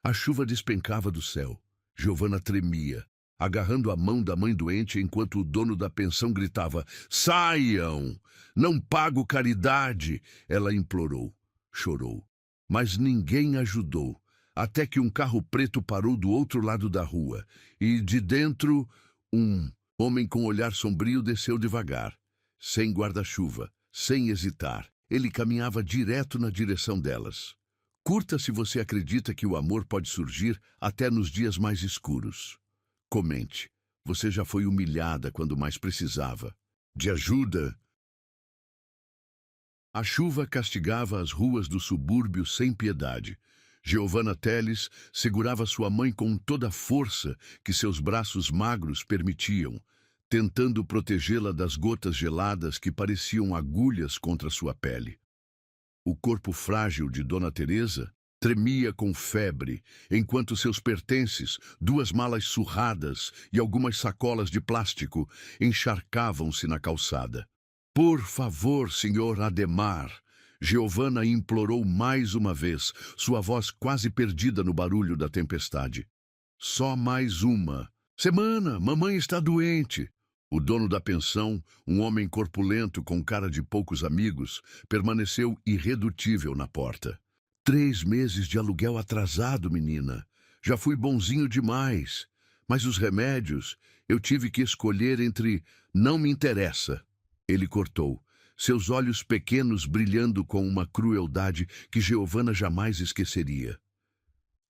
A chuva despencava do céu. Giovanna tremia, agarrando a mão da mãe doente enquanto o dono da pensão gritava: "Saiam! Não pago caridade!" Ela implorou, chorou. Mas ninguém ajudou, até que um carro preto parou do outro lado da rua, e de dentro, um homem com olhar sombrio desceu devagar, sem guarda-chuva, sem hesitar. Ele caminhava direto na direção delas. Curta se você acredita que o amor pode surgir até nos dias mais escuros. Comente. Você já foi humilhada quando mais precisava de ajuda? A chuva castigava as ruas do subúrbio sem piedade. Giovanna Teles segurava sua mãe com toda a força que seus braços magros permitiam, tentando protegê-la das gotas geladas que pareciam agulhas contra sua pele. O corpo frágil de Dona Teresa tremia com febre, enquanto seus pertences, 2 malas surradas e algumas sacolas de plástico, encharcavam-se na calçada. "Por favor, senhor Ademar", Giovanna implorou mais uma vez, sua voz quase perdida no barulho da tempestade. "Só mais uma semana, mamãe está doente." O dono da pensão, um homem corpulento com cara de poucos amigos, permaneceu irredutível na porta. 3 meses de aluguel atrasado, menina. Já fui bonzinho demais. Mas os remédios, eu tive que escolher entre "não me interessa." Ele cortou, seus olhos pequenos brilhando com uma crueldade que Giovanna jamais esqueceria.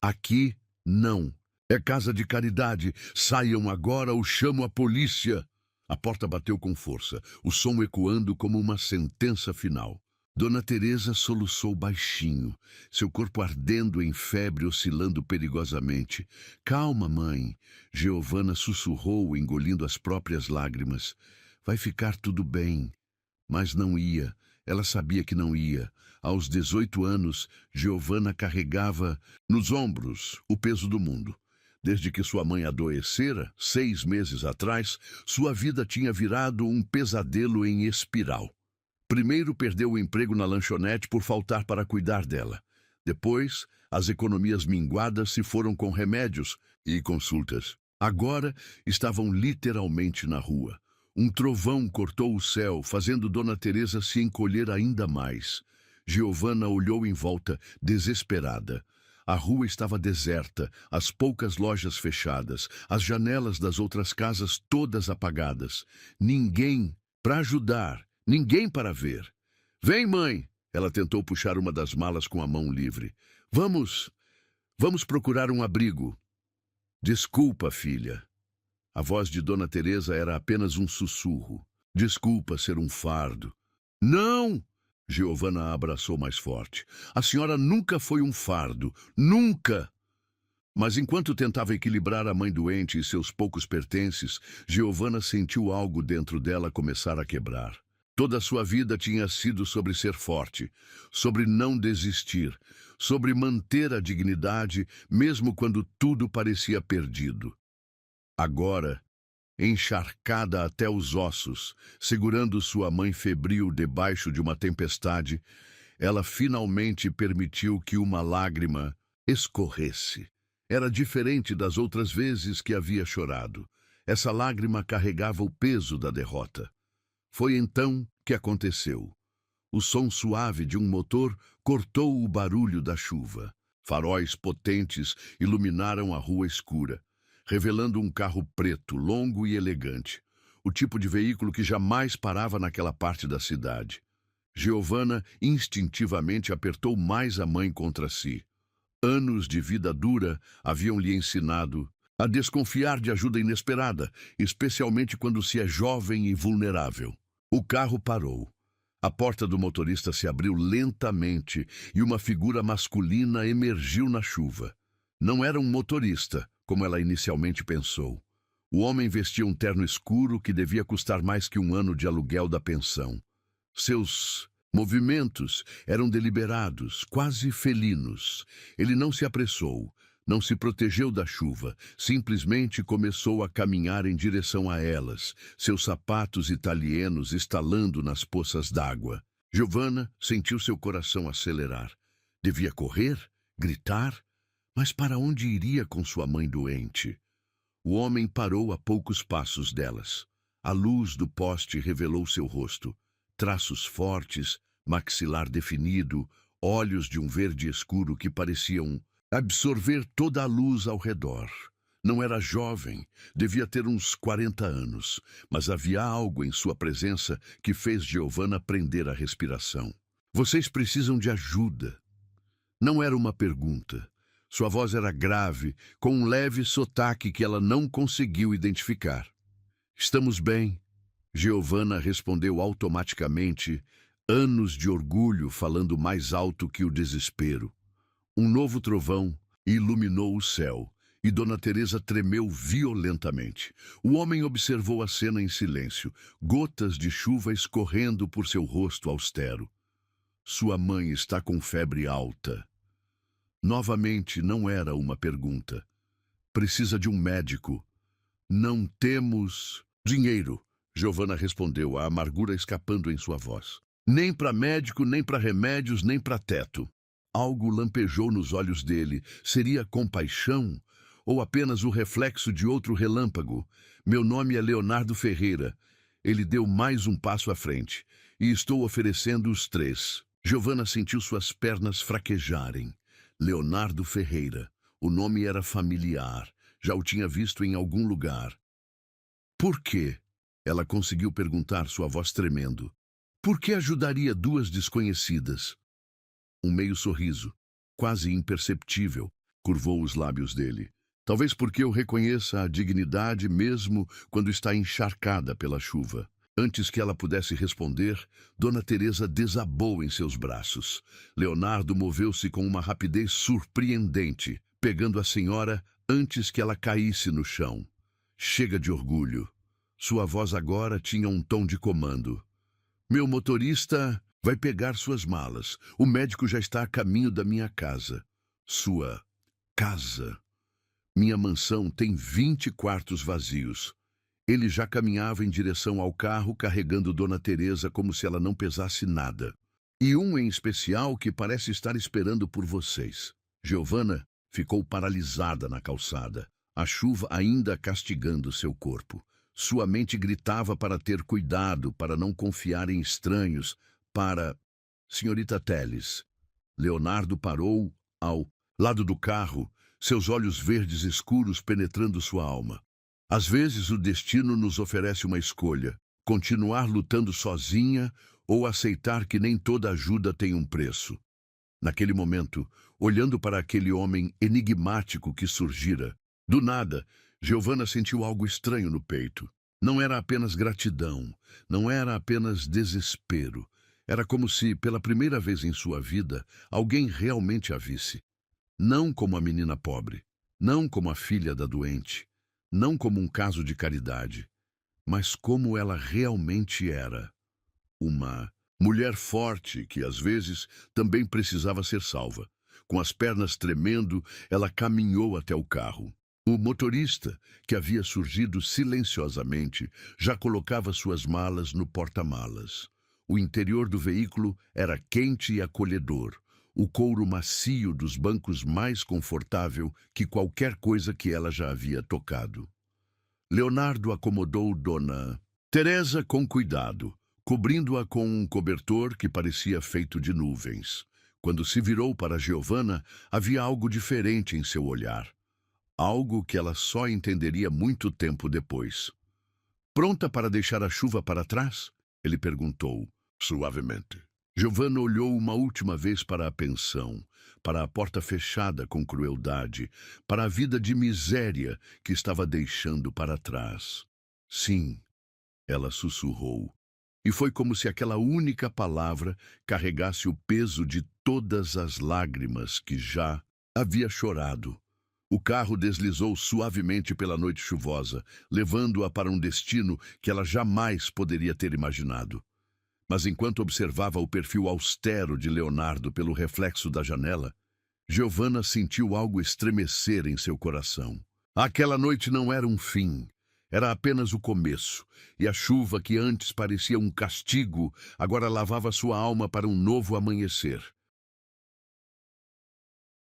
"Aqui, não. É casa de caridade. Saiam agora ou chamo a polícia." A porta bateu com força, o som ecoando como uma sentença final. Dona Teresa soluçou baixinho, seu corpo ardendo em febre, oscilando perigosamente. "Calma, mãe." Giovanna sussurrou, engolindo as próprias lágrimas. "Vai ficar tudo bem." Mas não ia. Ela sabia que não ia. Aos 18 anos, Giovanna carregava nos ombros o peso do mundo. Desde que sua mãe adoecera, 6 meses atrás, sua vida tinha virado um pesadelo em espiral. Primeiro perdeu o emprego na lanchonete por faltar para cuidar dela. Depois, as economias minguadas se foram com remédios e consultas. Agora, estavam literalmente na rua. Um trovão cortou o céu, fazendo Dona Teresa se encolher ainda mais. Giovanna olhou em volta, desesperada. A rua estava deserta, as poucas lojas fechadas, as janelas das outras casas todas apagadas. Ninguém para ajudar, ninguém para ver. "Vem, mãe!" Ela tentou puxar uma das malas com a mão livre. Vamos procurar um abrigo." "Desculpa, filha." A voz de Dona Teresa era apenas um sussurro. "Desculpa ser um fardo." "Não!" Giovanna a abraçou mais forte. "A senhora nunca foi um fardo. Nunca!" Mas enquanto tentava equilibrar a mãe doente e seus poucos pertences, Giovanna sentiu algo dentro dela começar a quebrar. Toda a sua vida tinha sido sobre ser forte, sobre não desistir, sobre manter a dignidade mesmo quando tudo parecia perdido. Agora, encharcada até os ossos, segurando sua mãe febril debaixo de uma tempestade, ela finalmente permitiu que uma lágrima escorresse. Era diferente das outras vezes que havia chorado. Essa lágrima carregava o peso da derrota. Foi então que aconteceu. O som suave de um motor cortou o barulho da chuva. Faróis potentes iluminaram a rua escura, revelando um carro preto, longo e elegante, o tipo de veículo que jamais parava naquela parte da cidade. Giovanna instintivamente apertou mais a mãe contra si. Anos de vida dura haviam lhe ensinado a desconfiar de ajuda inesperada, especialmente quando se é jovem e vulnerável. O carro parou. A porta do motorista se abriu lentamente e uma figura masculina emergiu na chuva. Não era um motorista, como ela inicialmente pensou. O homem vestia um terno escuro que devia custar mais que 1 ano de aluguel da pensão. Seus movimentos eram deliberados, quase felinos. Ele não se apressou, não se protegeu da chuva, simplesmente começou a caminhar em direção a elas, seus sapatos italianos estalando nas poças d'água. Giovanna sentiu seu coração acelerar. Devia correr? Gritar? Mas para onde iria com sua mãe doente? O homem parou a poucos passos delas. A luz do poste revelou seu rosto. Traços fortes, maxilar definido, olhos de um verde escuro que pareciam absorver toda a luz ao redor. Não era jovem, devia ter uns 40 anos, mas havia algo em sua presença que fez Giovanna prender a respiração. Vocês precisam de ajuda. Não era uma pergunta. Sua voz era grave, com um leve sotaque que ela não conseguiu identificar. Estamos bem, Giovanna respondeu automaticamente, anos de orgulho falando mais alto que o desespero. Um novo trovão iluminou o céu e Dona Teresa tremeu violentamente. O homem observou a cena em silêncio, gotas de chuva escorrendo por seu rosto austero. Sua mãe está com febre alta. Novamente, não era uma pergunta. Precisa de um médico. Não temos dinheiro, Giovanna respondeu, a amargura escapando em sua voz. Nem para médico, nem para remédios, nem para teto. Algo lampejou nos olhos dele. Seria compaixão? Ou apenas o reflexo de outro relâmpago? Meu nome é Leonardo Ferreira. Ele deu mais um passo à frente. E estou oferecendo os 3. Giovanna sentiu suas pernas fraquejarem. Leonardo Ferreira. O nome era familiar. Já o tinha visto em algum lugar. Por quê? Ela conseguiu perguntar, sua voz tremendo. Por que ajudaria 2 desconhecidas? Um meio sorriso, quase imperceptível, curvou os lábios dele. Talvez porque eu reconheça a dignidade mesmo quando está encharcada pela chuva. Antes que ela pudesse responder, Dona Teresa desabou em seus braços. Leonardo moveu-se com uma rapidez surpreendente, pegando a senhora antes que ela caísse no chão. Chega de orgulho. Sua voz agora tinha um tom de comando. Meu motorista vai pegar suas malas. O médico já está a caminho da minha casa. Sua casa. Minha mansão tem 20 quartos vazios. Ele já caminhava em direção ao carro, carregando Dona Teresa como se ela não pesasse nada. E um em especial que parece estar esperando por vocês. Giovanna ficou paralisada na calçada, a chuva ainda castigando seu corpo. Sua mente gritava para ter cuidado, para não confiar em estranhos, para... Senhorita Telles. Leonardo parou ao lado do carro, seus olhos verdes escuros penetrando sua alma. Às vezes o destino nos oferece uma escolha, continuar lutando sozinha ou aceitar que nem toda ajuda tem um preço. Naquele momento, olhando para aquele homem enigmático que surgira, do nada, Giovanna sentiu algo estranho no peito. Não era apenas gratidão, não era apenas desespero. Era como se, pela primeira vez em sua vida, alguém realmente a visse. Não como a menina pobre, não como a filha da doente, não como um caso de caridade, mas como ela realmente era. Uma mulher forte que, às vezes, também precisava ser salva. Com as pernas tremendo, ela caminhou até o carro. O motorista, que havia surgido silenciosamente, já colocava suas malas no porta-malas. O interior do veículo era quente e acolhedor. O couro macio dos bancos mais confortável que qualquer coisa que ela já havia tocado. Leonardo acomodou Dona Teresa com cuidado, cobrindo-a com um cobertor que parecia feito de nuvens. Quando se virou para Giovanna, havia algo diferente em seu olhar. Algo que ela só entenderia muito tempo depois. Pronta para deixar a chuva para trás? Ele perguntou, suavemente. Giovanna olhou uma última vez para a pensão, para a porta fechada com crueldade, para a vida de miséria que estava deixando para trás. Sim, ela sussurrou. E foi como se aquela única palavra carregasse o peso de todas as lágrimas que já havia chorado. O carro deslizou suavemente pela noite chuvosa, levando-a para um destino que ela jamais poderia ter imaginado. Mas enquanto observava o perfil austero de Leonardo pelo reflexo da janela, Giovanna sentiu algo estremecer em seu coração. Aquela noite não era um fim, era apenas o começo, e a chuva que antes parecia um castigo, agora lavava sua alma para um novo amanhecer.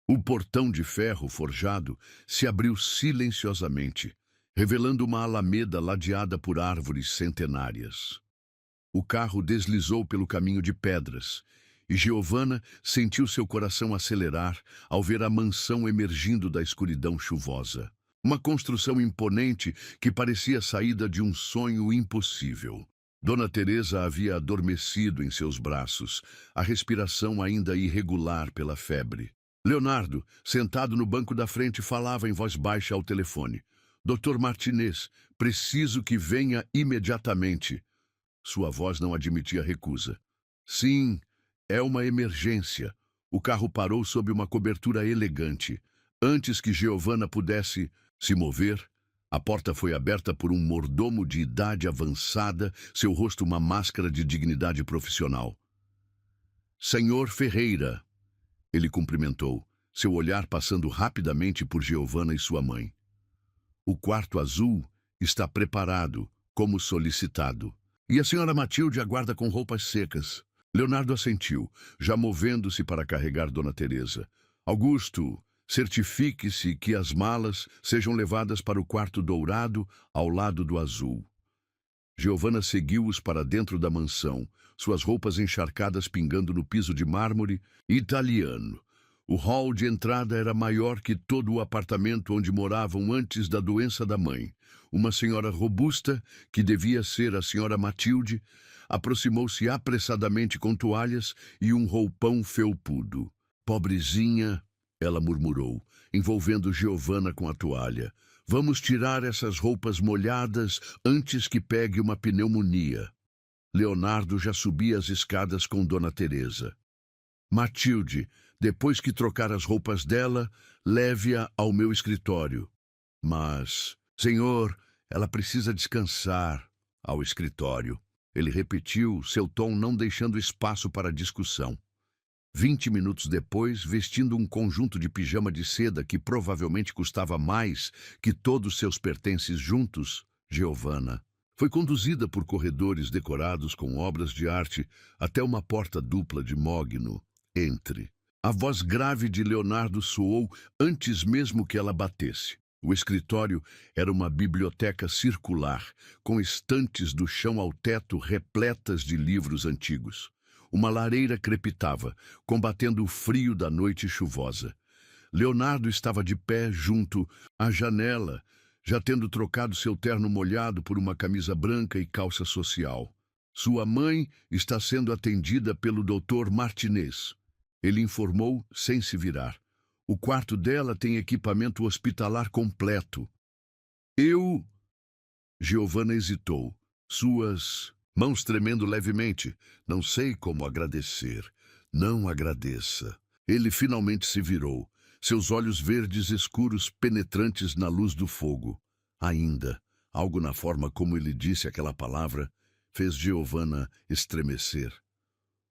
O portão de ferro forjado se abriu silenciosamente, revelando uma alameda ladeada por árvores centenárias. O carro deslizou pelo caminho de pedras, e Giovanna sentiu seu coração acelerar ao ver a mansão emergindo da escuridão chuvosa. Uma construção imponente que parecia saída de um sonho impossível. Dona Teresa havia adormecido em seus braços, a respiração ainda irregular pela febre. Leonardo, sentado no banco da frente, falava em voz baixa ao telefone. Dr. Martinez, preciso que venha imediatamente. Sua voz não admitia recusa. Sim, é uma emergência. O carro parou sob uma cobertura elegante. Antes que Giovanna pudesse se mover, a porta foi aberta por um mordomo de idade avançada, seu rosto uma máscara de dignidade profissional. Senhor Ferreira, ele cumprimentou, seu olhar passando rapidamente por Giovanna e sua mãe. O quarto azul está preparado, como solicitado. E a senhora Matilde aguarda com roupas secas. Leonardo assentiu, já movendo-se para carregar Dona Teresa. Augusto, certifique-se que as malas sejam levadas para o quarto dourado ao lado do azul. Giovanna seguiu-os para dentro da mansão, suas roupas encharcadas pingando no piso de mármore italiano. O hall de entrada era maior que todo o apartamento onde moravam antes da doença da mãe. Uma senhora robusta, que devia ser a senhora Matilde, aproximou-se apressadamente com toalhas e um roupão felpudo. Pobrezinha, ela murmurou, envolvendo Giovanna com a toalha. Vamos tirar essas roupas molhadas antes que pegue uma pneumonia. Leonardo já subia as escadas com Dona Teresa. Matilde, depois que trocar as roupas dela, leve-a ao meu escritório. Mas, senhor, ela precisa descansar. Ao escritório. Ele repetiu, seu tom não deixando espaço para discussão. 20 minutos depois, vestindo um conjunto de pijama de seda que provavelmente custava mais que todos seus pertences juntos, Giovanna foi conduzida por corredores decorados com obras de arte até uma porta dupla de mogno. Entre. A voz grave de Leonardo soou antes mesmo que ela batesse. O escritório era uma biblioteca circular, com estantes do chão ao teto repletas de livros antigos. Uma lareira crepitava, combatendo o frio da noite chuvosa. Leonardo estava de pé junto à janela, já tendo trocado seu terno molhado por uma camisa branca e calça social. Sua mãe está sendo atendida pelo Dr. Martinez. Ele informou sem se virar. O quarto dela tem equipamento hospitalar completo. Giovanna hesitou, suas mãos tremendo levemente. Não sei como agradecer. Não agradeça. Ele finalmente se virou, seus olhos verdes escuros penetrantes na luz do fogo. Ainda, algo na forma como ele disse aquela palavra, fez Giovanna estremecer.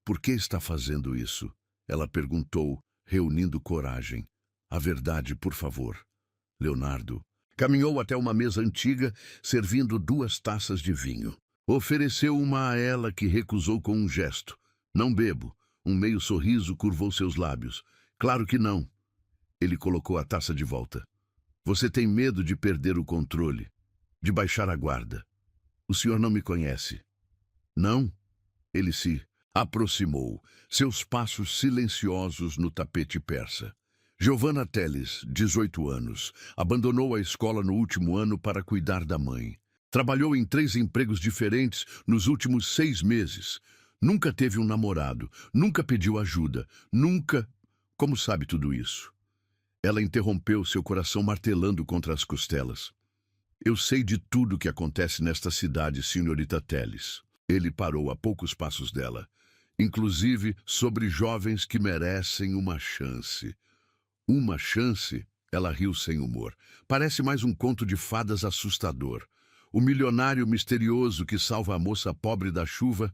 Por que está fazendo isso? Ela perguntou, reunindo coragem. A verdade, por favor. Leonardo caminhou até uma mesa antiga, servindo 2 taças de vinho. Ofereceu uma a ela, que recusou com um gesto. Não bebo. Um meio sorriso curvou seus lábios. Claro que não. Ele colocou a taça de volta. Você tem medo de perder o controle, de baixar a guarda. O senhor não me conhece. Não? Ele se aproximou, seus passos silenciosos no tapete persa. Giovanna Teles, 18 anos, abandonou a escola no último ano para cuidar da mãe. Trabalhou em 3 empregos diferentes nos últimos 6 meses. Nunca teve um namorado, nunca pediu ajuda, nunca... Como sabe tudo isso? Ela interrompeu, seu coração martelando contra as costelas. Eu sei de tudo o que acontece nesta cidade, senhorita Teles. Ele parou a poucos passos dela. Inclusive sobre jovens que merecem uma chance. Uma chance? Ela riu sem humor. Parece mais um conto de fadas assustador. O milionário misterioso que salva a moça pobre da chuva.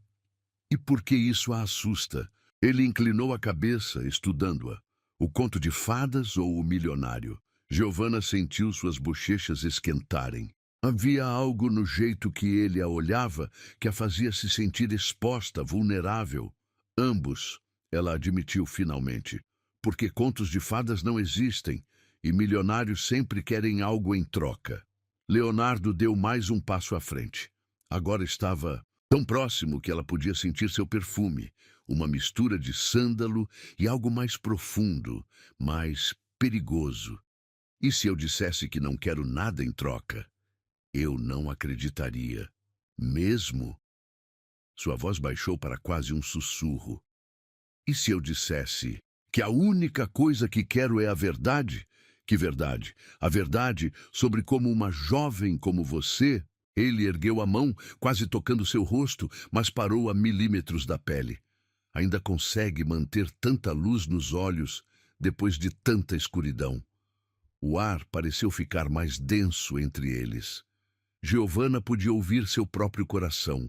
E por que isso a assusta? Ele inclinou a cabeça, estudando-a. O conto de fadas ou o milionário? Giovanna sentiu suas bochechas esquentarem. Havia algo no jeito que ele a olhava que a fazia se sentir exposta, vulnerável. Ambos, ela admitiu finalmente. porque contos de fadas não existem e milionários sempre querem algo em troca. Leonardo deu mais um passo à frente. Agora estava tão próximo que ela podia sentir seu perfume, uma mistura de sândalo e algo mais profundo, mais perigoso. E se eu dissesse que não quero nada em troca? Eu não acreditaria. Mesmo? Sua voz baixou para quase um sussurro. E se eu dissesse que a única coisa que quero é a verdade? Que verdade? A verdade sobre como uma jovem como você... Ele ergueu a mão, quase tocando seu rosto, mas parou a milímetros da pele. Ainda consegue manter tanta luz nos olhos depois de tanta escuridão. O ar pareceu ficar mais denso entre eles. Giovanna podia ouvir seu próprio coração.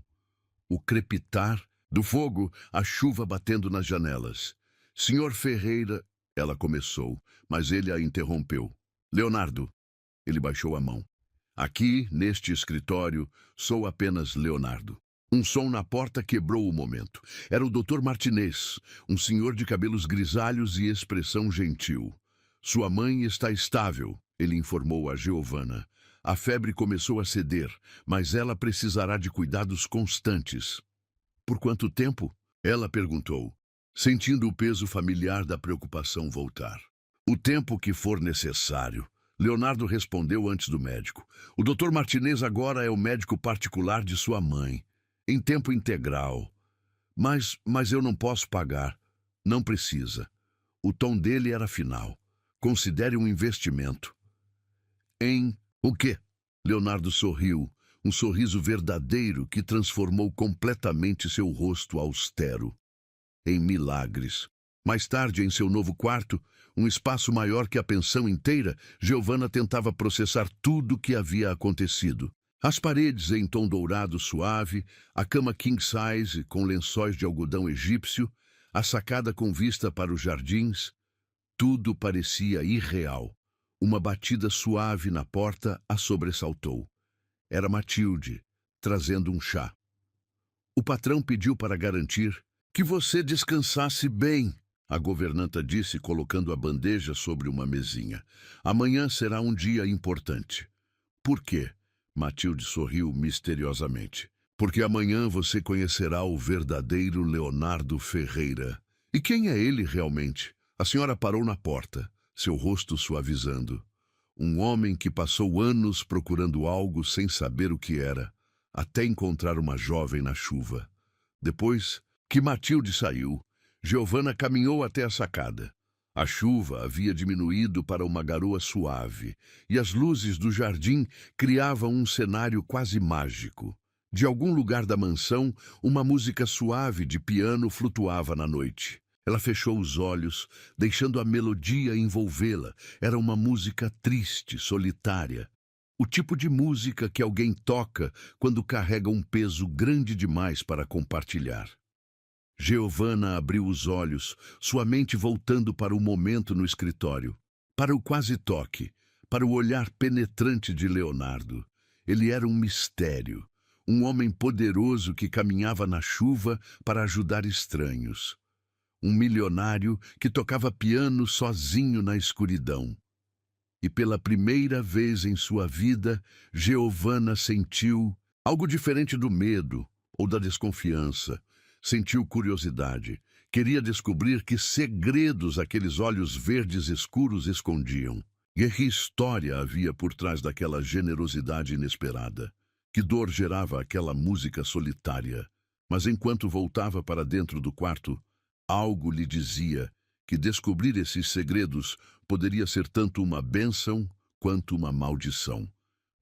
O crepitar do fogo, a chuva batendo nas janelas. Senhor Ferreira, ela começou, mas ele a interrompeu. Leonardo, ele baixou a mão. Aqui, neste escritório, sou apenas Leonardo. Um som na porta quebrou o momento. Era o Dr. Martinez, um senhor de cabelos grisalhos e expressão gentil. Sua mãe está estável, ele informou a Giovanna. A febre começou a ceder, mas ela precisará de cuidados constantes. Por quanto tempo? Ela perguntou, sentindo o peso familiar da preocupação voltar. O tempo que for necessário. Leonardo respondeu antes do médico. O Dr. Martinez agora é o médico particular de sua mãe, em tempo integral. Mas eu não posso pagar. Não precisa. O tom dele era final. Considere um investimento. Em o quê? Leonardo sorriu, um sorriso verdadeiro que transformou completamente seu rosto austero. Em milagres. Mais tarde, em seu novo quarto, um espaço maior que a pensão inteira, Giovanna tentava processar tudo o que havia acontecido. As paredes em tom dourado suave, a cama king size com lençóis de algodão egípcio, a sacada com vista para os jardins, tudo parecia irreal. Uma batida suave na porta a sobressaltou. Era Matilde, trazendo um chá. O patrão pediu para garantir que você descansasse bem. A governanta disse, colocando a bandeja sobre uma mesinha. Amanhã será um dia importante. Por quê? Matilde sorriu misteriosamente. Porque amanhã você conhecerá o verdadeiro Leonardo Ferreira. E quem é ele realmente? A senhora parou na porta, seu rosto suavizando. Um homem que passou anos procurando algo sem saber o que era, até encontrar uma jovem na chuva. Depois que Matilde saiu, Giovanna caminhou até a sacada. A chuva havia diminuído para uma garoa suave, e as luzes do jardim criavam um cenário quase mágico. De algum lugar da mansão, uma música suave de piano flutuava na noite. Ela fechou os olhos, deixando a melodia envolvê-la. Era uma música triste, solitária. O tipo de música que alguém toca quando carrega um peso grande demais para compartilhar. Giovanna abriu os olhos, sua mente voltando para o momento no escritório, para o quase toque, para o olhar penetrante de Leonardo. Ele era um mistério, um homem poderoso que caminhava na chuva para ajudar estranhos. Um milionário que tocava piano sozinho na escuridão. E pela primeira vez em sua vida, Giovanna sentiu algo diferente do medo ou da desconfiança. Sentiu curiosidade. Queria descobrir que segredos aqueles olhos verdes escuros escondiam. E que história havia por trás daquela generosidade inesperada. Que dor gerava aquela música solitária. Mas enquanto voltava para dentro do quarto, algo lhe dizia que descobrir esses segredos poderia ser tanto uma bênção quanto uma maldição.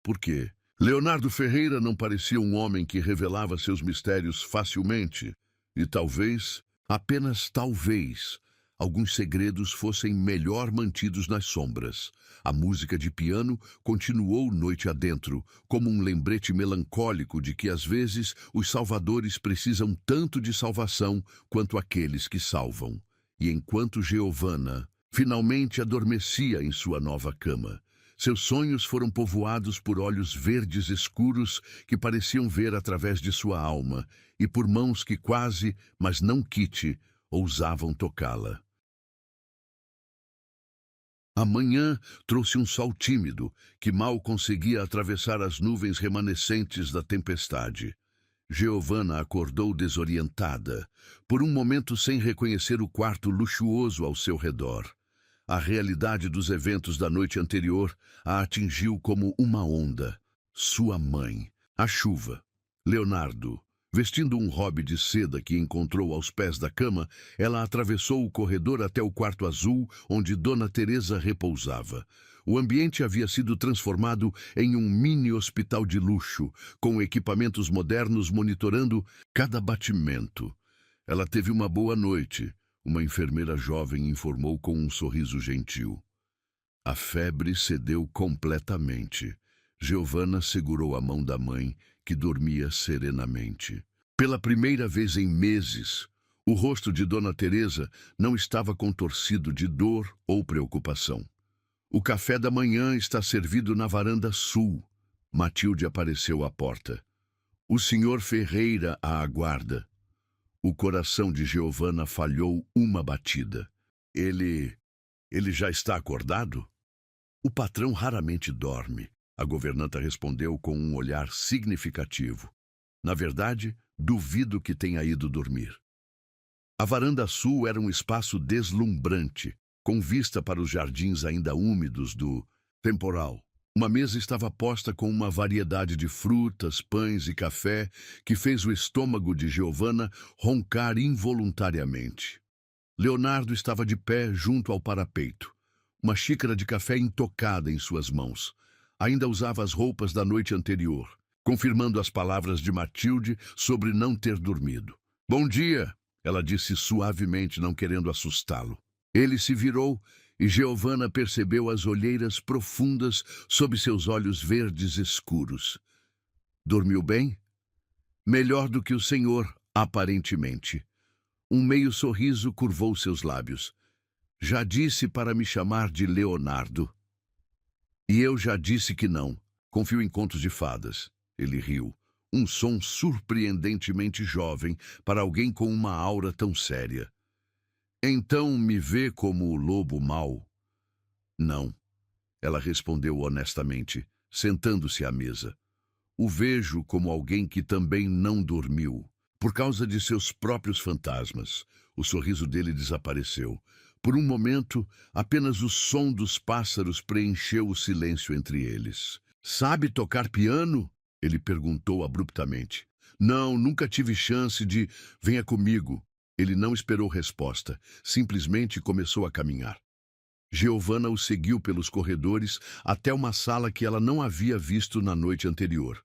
Por quê? Leonardo Ferreira não parecia um homem que revelava seus mistérios facilmente. E talvez, apenas talvez, alguns segredos fossem melhor mantidos nas sombras. A música de piano continuou noite adentro, como um lembrete melancólico de que às vezes os salvadores precisam tanto de salvação quanto aqueles que salvam. E enquanto Giovanna finalmente adormecia em sua nova cama, seus sonhos foram povoados por olhos verdes escuros que pareciam ver através de sua alma e por mãos que quase, mas não quite, ousavam tocá-la. A manhã trouxe um sol tímido, que mal conseguia atravessar as nuvens remanescentes da tempestade. Giovanna acordou desorientada, por um momento sem reconhecer o quarto luxuoso ao seu redor. A realidade dos eventos da noite anterior a atingiu como uma onda. Sua mãe, a chuva, Leonardo. Vestindo um robe de seda que encontrou aos pés da cama, ela atravessou o corredor até o quarto azul onde Dona Teresa repousava. O ambiente havia sido transformado em um mini hospital de luxo, com equipamentos modernos monitorando cada batimento. Ela teve uma boa noite, uma enfermeira jovem informou com um sorriso gentil. A febre cedeu completamente. Giovanna segurou a mão da mãe, que dormia serenamente. Pela primeira vez em meses, o rosto de Dona Teresa não estava contorcido de dor ou preocupação. O café da manhã está servido na varanda sul. Matilde apareceu à porta. O senhor Ferreira a aguarda. O coração de Giovanna falhou uma batida. Ele já está acordado? O patrão raramente dorme. A governanta respondeu com um olhar significativo. Na verdade, duvido que tenha ido dormir. A varanda sul era um espaço deslumbrante, com vista para os jardins ainda úmidos do temporal. Uma mesa estava posta com uma variedade de frutas, pães e café que fez o estômago de Giovanna roncar involuntariamente. Leonardo estava de pé junto ao parapeito, uma xícara de café intocada em suas mãos. Ainda usava as roupas da noite anterior, confirmando as palavras de Matilde sobre não ter dormido. "Bom dia", ela disse suavemente, não querendo assustá-lo. Ele se virou e Giovanna percebeu as olheiras profundas sob seus olhos verdes escuros. "Dormiu bem?" "Melhor do que o senhor, aparentemente." Um meio sorriso curvou seus lábios. "Já disse para me chamar de Leonardo." "E eu já disse que não. Confio em contos de fadas." Ele riu. Um som surpreendentemente jovem para alguém com uma aura tão séria. "Então me vê como o lobo mau?" "Não." Ela respondeu honestamente, sentando-se à mesa. "O vejo como alguém que também não dormiu, por causa de seus próprios fantasmas." O sorriso dele desapareceu. Por um momento, apenas o som dos pássaros preencheu o silêncio entre eles. "Sabe tocar piano?" Ele perguntou abruptamente. "Não, nunca tive chance de... Venha comigo." Ele não esperou resposta, simplesmente começou a caminhar. Giovanna o seguiu pelos corredores até uma sala que ela não havia visto na noite anterior.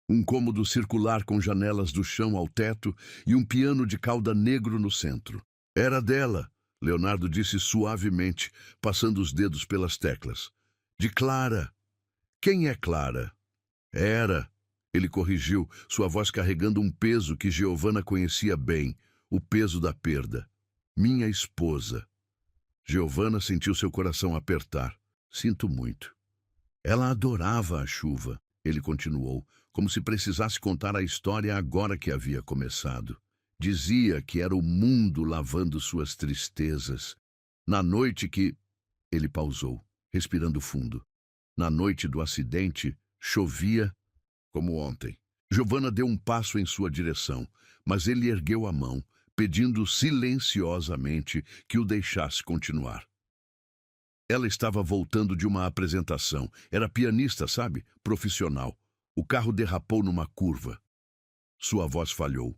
Um cômodo circular com janelas do chão ao teto e um piano de cauda negro no centro. "Era dela", Leonardo disse suavemente, passando os dedos pelas teclas. "De Clara." "Quem é Clara?" "Era", ele corrigiu, sua voz carregando um peso que Giovanna conhecia bem, o peso da perda. "Minha esposa." Giovanna sentiu seu coração apertar. "Sinto muito." "Ela adorava a chuva", ele continuou, como se precisasse contar a história agora que havia começado. "Dizia que era o mundo lavando suas tristezas. Na noite que..." Ele pausou, respirando fundo. "Na noite do acidente, chovia como ontem." Giovanna deu um passo em sua direção, mas ele ergueu a mão, pedindo silenciosamente que o deixasse continuar. Ela estava voltando de uma apresentação. Era pianista, sabe? Profissional. O carro derrapou numa curva. Sua voz falhou.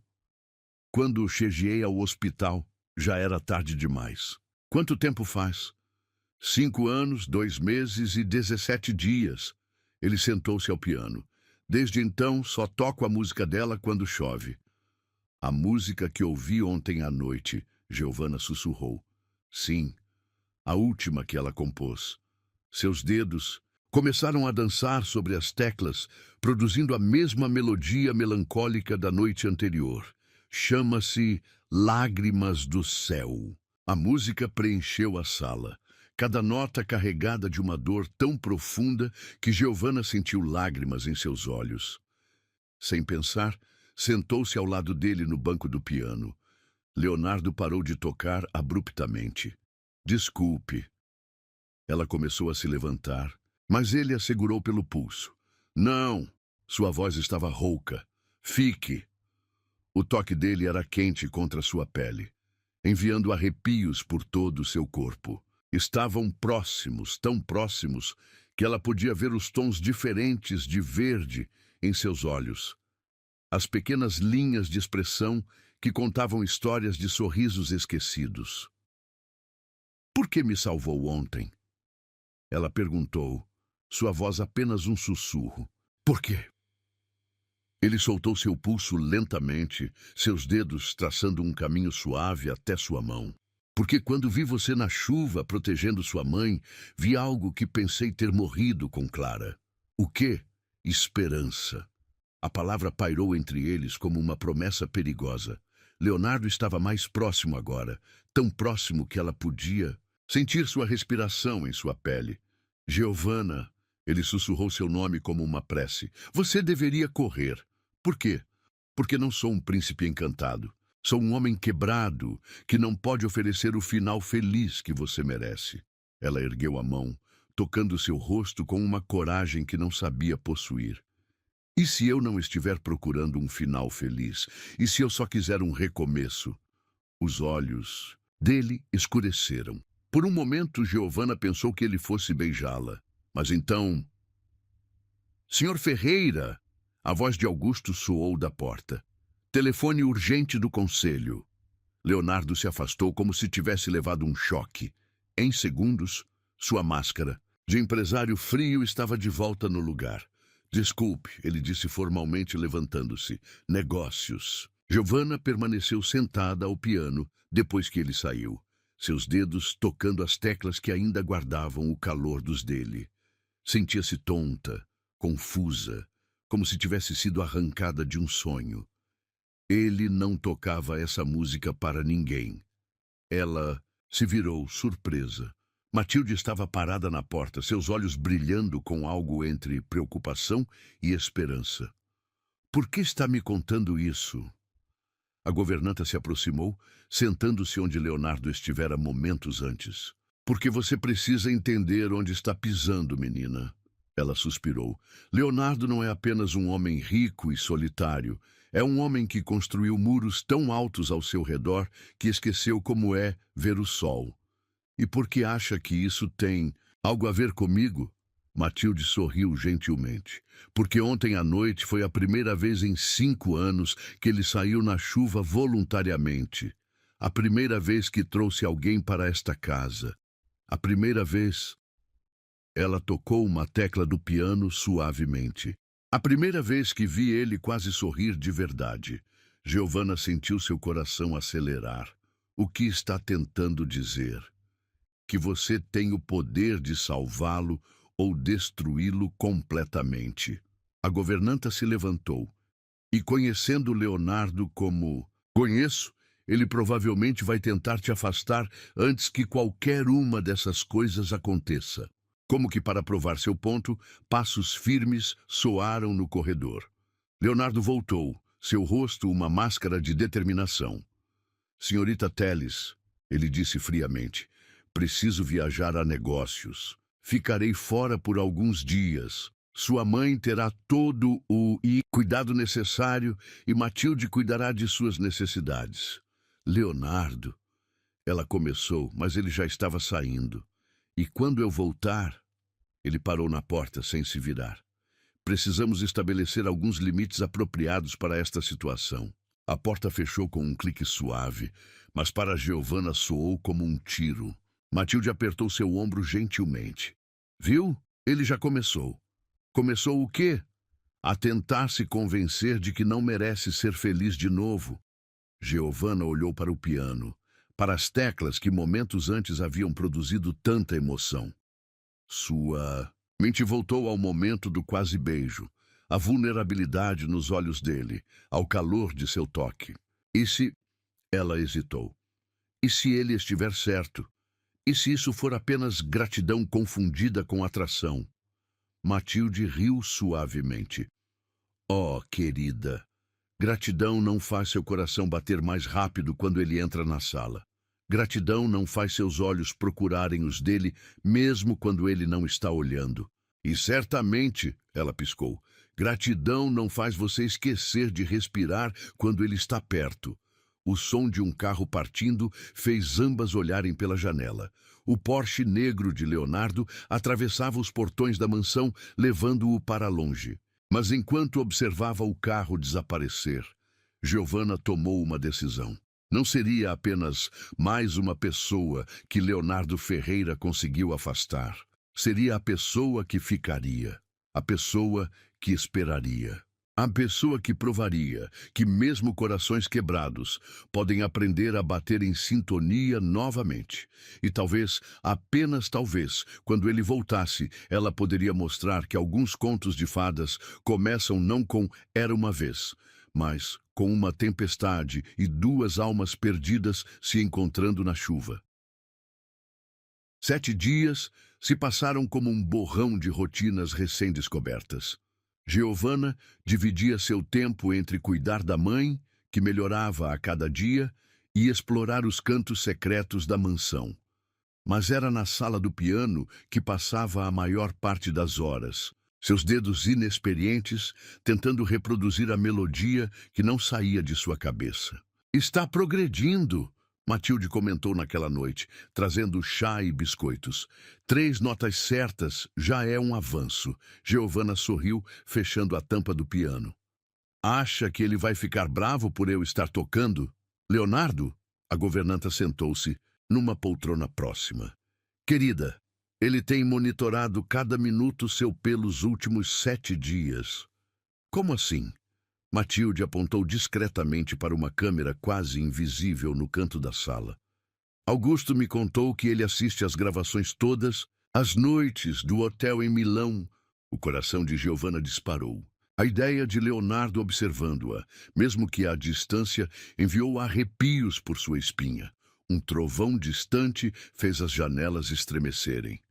"Quando cheguei ao hospital, já era tarde demais." "Quanto tempo faz?" 5 anos, 2 meses e 17 dias. Ele sentou-se ao piano. "Desde então, só toco a música dela quando chove." "A música que ouvi ontem à noite", Giovanna sussurrou. "Sim, a última que ela compôs." Seus dedos começaram a dançar sobre as teclas, produzindo a mesma melodia melancólica da noite anterior. Chama-se Lágrimas do Céu. A música preencheu a sala, cada nota carregada de uma dor tão profunda que Giovanna sentiu lágrimas em seus olhos. Sem pensar, sentou-se ao lado dele no banco do piano. Leonardo parou de tocar abruptamente. "Desculpe." Ela começou a se levantar, mas ele a segurou pelo pulso. Não! Sua voz estava rouca. Fique! O toque dele era quente contra sua pele, enviando arrepios por todo o seu corpo. Estavam próximos, tão próximos, que ela podia ver os tons diferentes de verde em seus olhos. As pequenas linhas de expressão que contavam histórias de sorrisos esquecidos. Por que me salvou ontem? Ela perguntou, sua voz apenas um sussurro. Por quê? Ele soltou seu pulso lentamente, seus dedos traçando um caminho suave até sua mão. Porque quando vi você na chuva protegendo sua mãe, vi algo que pensei ter morrido com Clara. O quê? Esperança. A palavra pairou entre eles como uma promessa perigosa. Leonardo estava mais próximo agora, tão próximo que ela podia sentir sua respiração em sua pele. Giovanna, ele sussurrou seu nome como uma prece. Você deveria correr. Por quê? Porque não sou um príncipe encantado. Sou um homem quebrado, que não pode oferecer o final feliz que você merece. Ela ergueu a mão, tocando seu rosto com uma coragem que não sabia possuir. E se eu não estiver procurando um final feliz? E se eu só quiser um recomeço? Os olhos dele escureceram. Por um momento, Giovanna pensou que ele fosse beijá-la. Mas então... Senhor Ferreira! A voz de Augusto soou da porta. Telefone urgente do conselho. Leonardo se afastou como se tivesse levado um choque. Em segundos, sua máscara de empresário frio estava de volta no lugar. Desculpe, ele disse formalmente levantando-se. Negócios. Giovanna permaneceu sentada ao piano depois que ele saiu, seus dedos tocando as teclas que ainda guardavam o calor dos dele. Sentia-se tonta, confusa, como se tivesse sido arrancada de um sonho. Ele não tocava essa música para ninguém. Ela se virou, surpresa. Matilde estava parada na porta, seus olhos brilhando com algo entre preocupação e esperança. Por que está me contando isso? A governanta se aproximou, sentando-se onde Leonardo estivera momentos antes. Porque você precisa entender onde está pisando, menina. Ela suspirou. Leonardo não é apenas um homem rico e solitário. É um homem que construiu muros tão altos ao seu redor que esqueceu como é ver o sol. E por que acha que isso tem algo a ver comigo? Matilde sorriu gentilmente. Porque ontem à noite foi a primeira vez em 5 anos que ele saiu na chuva voluntariamente. A primeira vez que trouxe alguém para esta casa. A primeira vez... Ela tocou uma tecla do piano suavemente. A primeira vez que vi ele quase sorrir de verdade. Giovanna sentiu seu coração acelerar. O que está tentando dizer? Que você tem o poder de salvá-lo ou destruí-lo completamente. A governanta se levantou. E conhecendo Leonardo como conheço, ele provavelmente vai tentar te afastar antes que qualquer uma dessas coisas aconteça. Como que para provar seu ponto, passos firmes soaram no corredor. Leonardo voltou, seu rosto uma máscara de determinação. Senhorita Telles, ele disse friamente, preciso viajar a negócios. Ficarei fora por alguns dias. Sua mãe terá todo o cuidado necessário e Matilde cuidará de suas necessidades. Leonardo, ela começou, mas ele já estava saindo. E quando eu voltar... Ele parou na porta sem se virar. Precisamos estabelecer alguns limites apropriados para esta situação. A porta fechou com um clique suave, mas para Giovanna soou como um tiro. Matilde apertou seu ombro gentilmente. Viu? Ele já começou. Começou o quê? A tentar se convencer de que não merece ser feliz de novo. Giovanna olhou para o piano, para as teclas que momentos antes haviam produzido tanta emoção. Sua mente voltou ao momento do quase beijo, a vulnerabilidade nos olhos dele, ao calor de seu toque. E se... Ela hesitou. E se ele estiver certo? E se isso for apenas gratidão confundida com atração? Matilde riu suavemente. Oh, querida, gratidão não faz seu coração bater mais rápido quando ele entra na sala. Gratidão não faz seus olhos procurarem os dele, mesmo quando ele não está olhando. E certamente, ela piscou, gratidão não faz você esquecer de respirar quando ele está perto. O som de um carro partindo fez ambas olharem pela janela. O Porsche negro de Leonardo atravessava os portões da mansão, levando-o para longe. Mas enquanto observava o carro desaparecer, Giovanna tomou uma decisão. Não seria apenas mais uma pessoa que Leonardo Ferreira conseguiu afastar. Seria a pessoa que ficaria, a pessoa que esperaria. A pessoa que provaria que mesmo corações quebrados podem aprender a bater em sintonia novamente. E talvez, apenas talvez, quando ele voltasse, ela poderia mostrar que alguns contos de fadas começam não com "era uma vez", mas com uma tempestade e duas almas perdidas se encontrando na chuva. 7 dias se passaram como um borrão de rotinas recém-descobertas. Giovanna dividia seu tempo entre cuidar da mãe, que melhorava a cada dia, e explorar os cantos secretos da mansão. Mas era na sala do piano que passava a maior parte das horas, seus dedos inexperientes tentando reproduzir a melodia que não saía de sua cabeça. "Está progredindo", Matilde comentou naquela noite, trazendo chá e biscoitos. 3 notas certas já é um avanço. Giovanna sorriu, fechando a tampa do piano. "Acha que ele vai ficar bravo por eu estar tocando? Leonardo?" A governanta sentou-se numa poltrona próxima. "Querida, ele tem monitorado cada minuto seu pelos últimos 7 dias. "Como assim?" Matilde apontou discretamente para uma câmera quase invisível no canto da sala. "Augusto me contou que ele assiste às gravações todas as noites do hotel em Milão." O coração de Giovanna disparou. A ideia de Leonardo observando-a, mesmo que à distância, enviou arrepios por sua espinha. Um trovão distante fez as janelas estremecerem.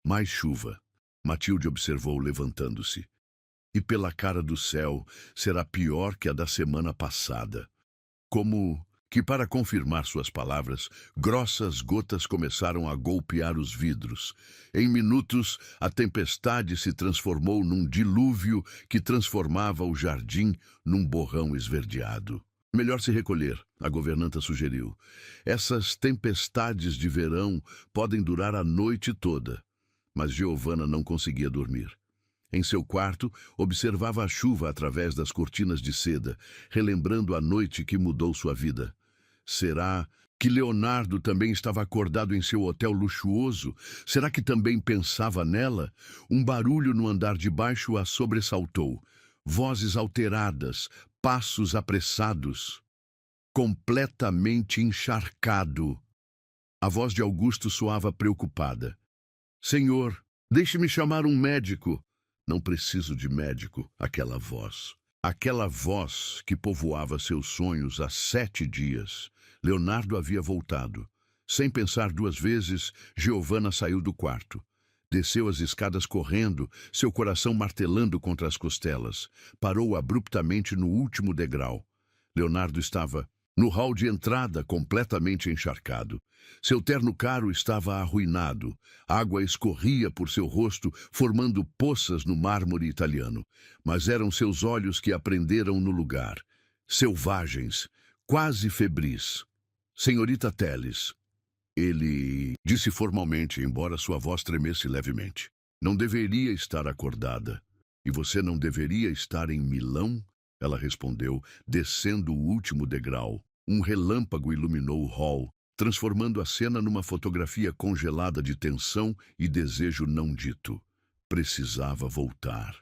"Mais chuva", Matilde observou levantando-se. "E pela cara do céu, será pior que a da semana passada." Como que, para confirmar suas palavras, grossas gotas começaram a golpear os vidros. Em minutos, a tempestade se transformou num dilúvio que transformava o jardim num borrão esverdeado. "Melhor se recolher", a governanta sugeriu. "Essas tempestades de verão podem durar a noite toda." Mas Giovanna não conseguia dormir. Em seu quarto, observava a chuva através das cortinas de seda, relembrando a noite que mudou sua vida. Será que Leonardo também estava acordado em seu hotel luxuoso? Será que também pensava nela? Um barulho no andar de baixo a sobressaltou. Vozes alteradas, passos apressados. Completamente encharcado. A voz de Augusto soava preocupada. "Senhor, deixe-me chamar um médico." "Não preciso de médico", aquela voz. Aquela voz que povoava seus sonhos há 7 dias. Leonardo havia voltado. Sem pensar 2 vezes, Giovanna saiu do quarto. Desceu as escadas correndo, seu coração martelando contra as costelas. Parou abruptamente no último degrau. Leonardo estava no hall de entrada, completamente encharcado. Seu terno caro estava arruinado. Água escorria por seu rosto, formando poças no mármore italiano. Mas eram seus olhos que aprenderam no lugar. Selvagens, quase febris. "Senhorita Telles", ele disse formalmente, embora sua voz tremesse levemente. "Não deveria estar acordada." "E você não deveria estar em Milão?" Ela respondeu, descendo o último degrau. Um relâmpago iluminou o hall, transformando a cena numa fotografia congelada de tensão e desejo não dito. Precisava voltar.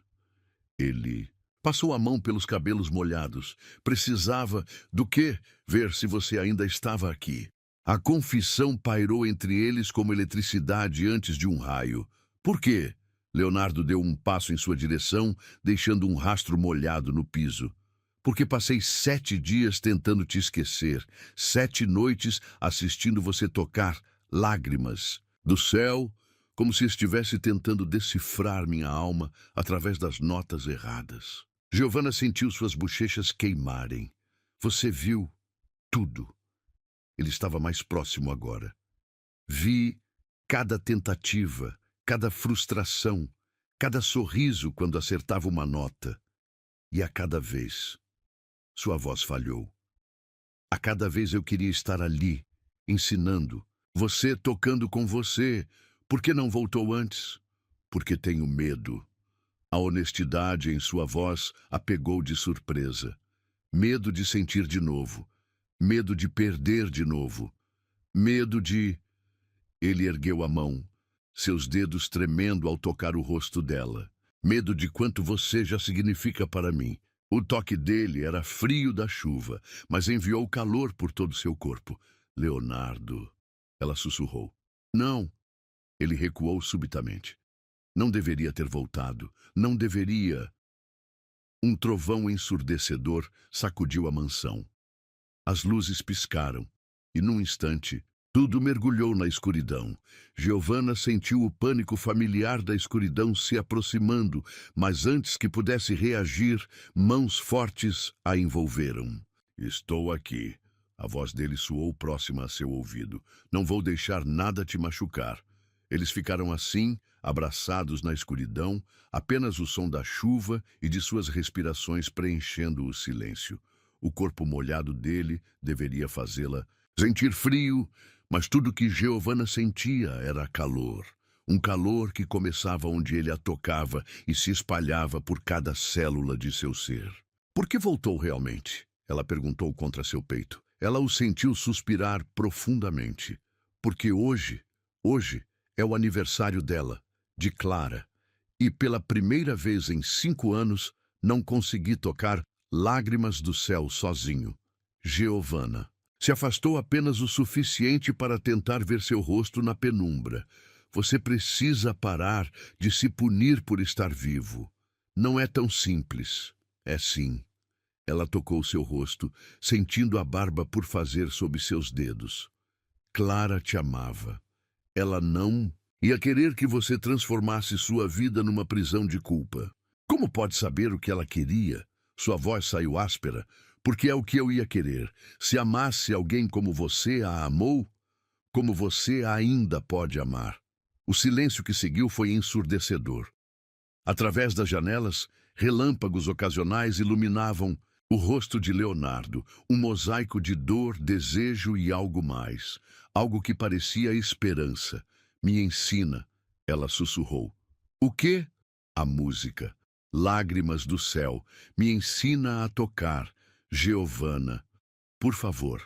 Ele passou a mão pelos cabelos molhados. "Precisava do quê? Ver se você ainda estava aqui." A confissão pairou entre eles como eletricidade antes de um raio. "Por quê?" Leonardo deu um passo em sua direção, deixando um rastro molhado no piso. "Porque passei 7 dias tentando te esquecer, 7 noites assistindo você tocar lágrimas do céu, como se estivesse tentando decifrar minha alma através das notas erradas." Giovanna sentiu suas bochechas queimarem. "Você viu tudo." Ele estava mais próximo agora. Vi cada tentativa, cada frustração, cada sorriso quando acertava uma nota. E a cada vez, sua voz falhou. A cada vez eu queria estar ali, ensinando, você tocando com você. Por que não voltou antes? Porque tenho medo. A honestidade em sua voz a pegou de surpresa. Medo de sentir de novo. Medo de perder de novo. Medo de... Ele ergueu a mão, seus dedos tremendo ao tocar o rosto dela. Medo de quanto você já significa para mim. O toque dele era frio da chuva, mas enviou calor por todo seu corpo. Leonardo, ela sussurrou. Não. Ele recuou subitamente. Não deveria ter voltado. Não deveria. Um trovão ensurdecedor sacudiu a mansão. As luzes piscaram, e num instante, tudo mergulhou na escuridão. Giovanna sentiu o pânico familiar da escuridão se aproximando, mas antes que pudesse reagir, mãos fortes a envolveram. Estou aqui. A voz dele soou próxima a seu ouvido. Não vou deixar nada te machucar. Eles ficaram assim, abraçados na escuridão, apenas o som da chuva e de suas respirações preenchendo o silêncio. O corpo molhado dele deveria fazê-la sentir frio, mas tudo que Giovanna sentia era calor. Um calor que começava onde ele a tocava e se espalhava por cada célula de seu ser. Por que voltou realmente? Ela perguntou contra seu peito. Ela o sentiu suspirar profundamente. Porque hoje é o aniversário dela, de Clara. E pela primeira vez em 5 anos, não consegui tocar Lágrimas do Céu sozinho. Giovanna se afastou apenas o suficiente para tentar ver seu rosto na penumbra. Você precisa parar de se punir por estar vivo. Não é tão simples. É sim. Ela tocou seu rosto, sentindo a barba por fazer sob seus dedos. Clara te amava. Ela não ia querer que você transformasse sua vida numa prisão de culpa. Como pode saber o que ela queria? Sua voz saiu áspera. Porque é o que eu ia querer. Se amasse alguém como você a amou, como você ainda pode amar. O silêncio que seguiu foi ensurdecedor. Através das janelas, relâmpagos ocasionais iluminavam o rosto de Leonardo, um mosaico de dor, desejo e algo mais. Algo que parecia esperança. Me ensina, ela sussurrou. O quê? A música. Lágrimas do Céu. Me ensina a tocar. Giovanna, por favor.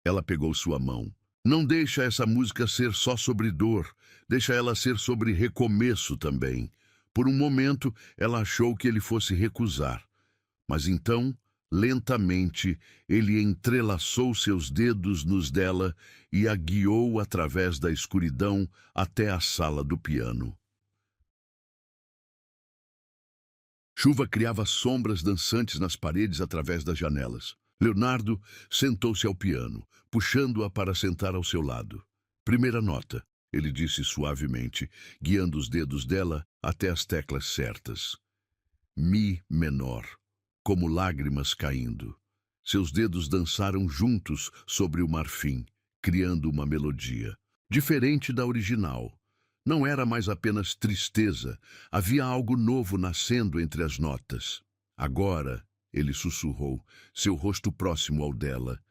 Ela pegou sua mão. Não deixa essa música ser só sobre dor. Deixa ela ser sobre recomeço também. Por um momento, ela achou que ele fosse recusar. Mas então, lentamente, ele entrelaçou seus dedos nos dela e a guiou através da escuridão até a sala do piano. Chuva criava sombras dançantes nas paredes através das janelas. Leonardo sentou-se ao piano, puxando-a para sentar ao seu lado. Primeira nota, ele disse suavemente, guiando os dedos dela até as teclas certas. Mi menor, como lágrimas caindo. Seus dedos dançaram juntos sobre o marfim, criando uma melodia, diferente da original. Não era mais apenas tristeza, havia algo novo nascendo entre as notas. Agora, ele sussurrou, seu rosto próximo ao dela.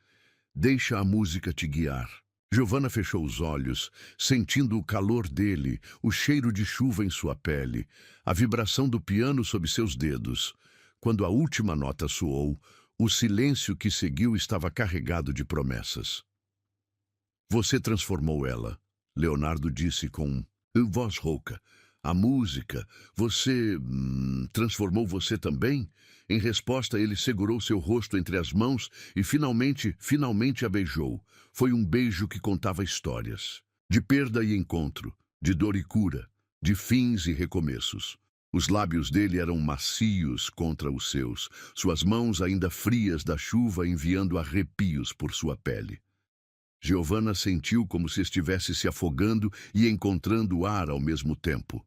Deixa a música te guiar. Giovanna fechou os olhos, sentindo o calor dele, o cheiro de chuva em sua pele, a vibração do piano sob seus dedos. Quando a última nota soou, o silêncio que seguiu estava carregado de promessas. Você transformou ela, Leonardo disse com voz rouca. A música, você transformou você também? Em resposta, ele segurou seu rosto entre as mãos e finalmente a beijou. Foi um beijo que contava histórias. De perda e encontro, de dor e cura, de fins e recomeços. Os lábios dele eram macios contra os seus, suas mãos ainda frias da chuva enviando arrepios por sua pele. Giovanna sentiu como se estivesse se afogando e encontrando ar ao mesmo tempo.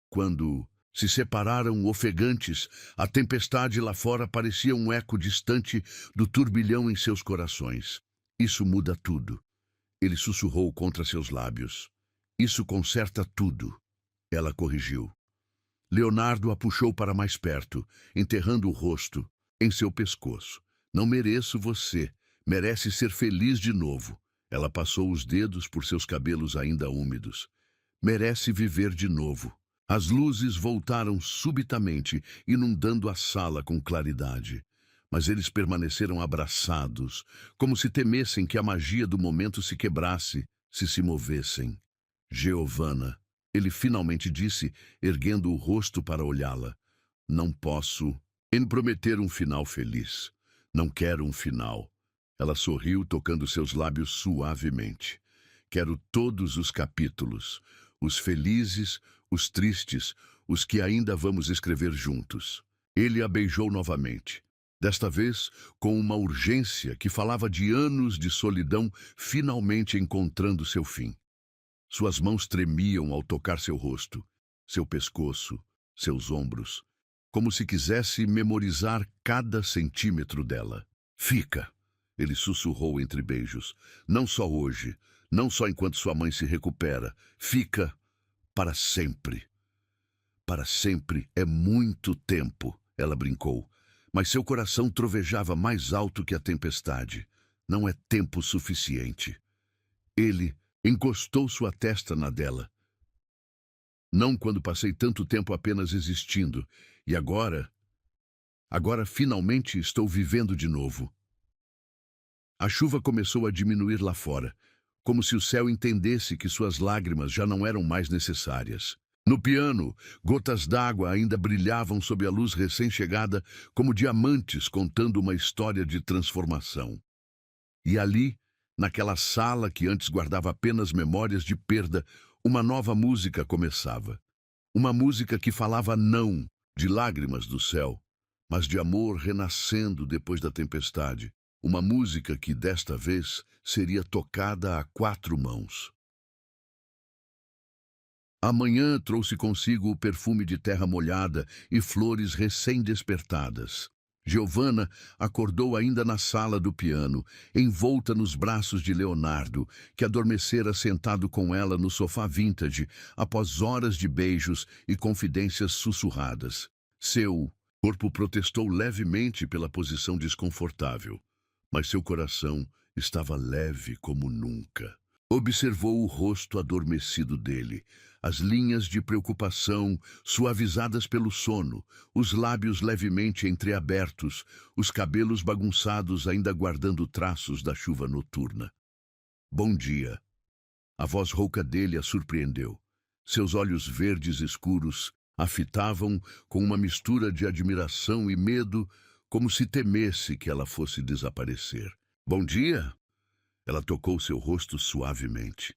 Quando se separaram ofegantes, a tempestade lá fora parecia um eco distante do turbilhão em seus corações. Isso muda tudo. Ele sussurrou contra seus lábios. Isso conserta tudo. Ela corrigiu. Leonardo a puxou para mais perto, enterrando o rosto em seu pescoço. Não mereço você. Merece ser feliz de novo. Ela passou os dedos por seus cabelos ainda úmidos. Merece viver de novo. As luzes voltaram subitamente, inundando a sala com claridade. Mas eles permaneceram abraçados, como se temessem que a magia do momento se quebrasse, se movessem. Giovanna, ele finalmente disse, erguendo o rosto para olhá-la. Não posso prometer um final feliz. Não quero um final. Ela sorriu, tocando seus lábios suavemente. Quero todos os capítulos, os felizes, os tristes, os que ainda vamos escrever juntos. Ele a beijou novamente. Desta vez, com uma urgência que falava de anos de solidão finalmente encontrando seu fim. Suas mãos tremiam ao tocar seu rosto, seu pescoço, seus ombros, como se quisesse memorizar cada centímetro dela. Fica, ele sussurrou entre beijos. Não só hoje, não só enquanto sua mãe se recupera. Fica para sempre. Para sempre é muito tempo, ela brincou. Mas seu coração trovejava mais alto que a tempestade. Não é tempo suficiente. Ele encostou sua testa na dela. Não quando passei tanto tempo apenas existindo. E agora finalmente estou vivendo de novo. A chuva começou a diminuir lá fora, como se o céu entendesse que suas lágrimas já não eram mais necessárias. No piano, gotas d'água ainda brilhavam sob a luz recém-chegada como diamantes contando uma história de transformação. E ali, naquela sala que antes guardava apenas memórias de perda, uma nova música começava. Uma música que falava não de lágrimas do céu, mas de amor renascendo depois da tempestade. Uma música que, desta vez, seria tocada a 4 mãos. A manhã trouxe consigo o perfume de terra molhada e flores recém-despertadas. Giovanna acordou ainda na sala do piano, envolta nos braços de Leonardo, que adormecera sentado com ela no sofá vintage, após horas de beijos e confidências sussurradas. Seu corpo protestou levemente pela posição desconfortável, mas seu coração estava leve como nunca. Observou o rosto adormecido dele, as linhas de preocupação suavizadas pelo sono, os lábios levemente entreabertos, os cabelos bagunçados ainda guardando traços da chuva noturna. Bom dia. A voz rouca dele a surpreendeu. Seus olhos verdes escuros a fitavam com uma mistura de admiração e medo, como se temesse que ela fosse desaparecer. Bom dia. Ela tocou seu rosto suavemente.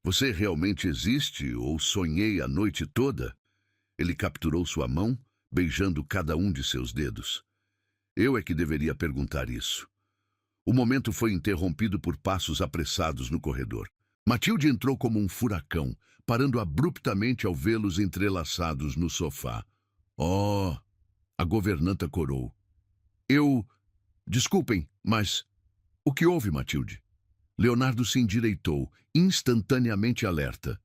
Você realmente existe ou sonhei a noite toda? Ele capturou sua mão, beijando cada um de seus dedos. Eu é que deveria perguntar isso. O momento foi interrompido por passos apressados no corredor. Matilde entrou como um furacão, parando abruptamente ao vê-los entrelaçados no sofá. Oh! A governanta corou. Desculpem, mas... O que houve, Matilde? Leonardo se endireitou, instantaneamente alerta.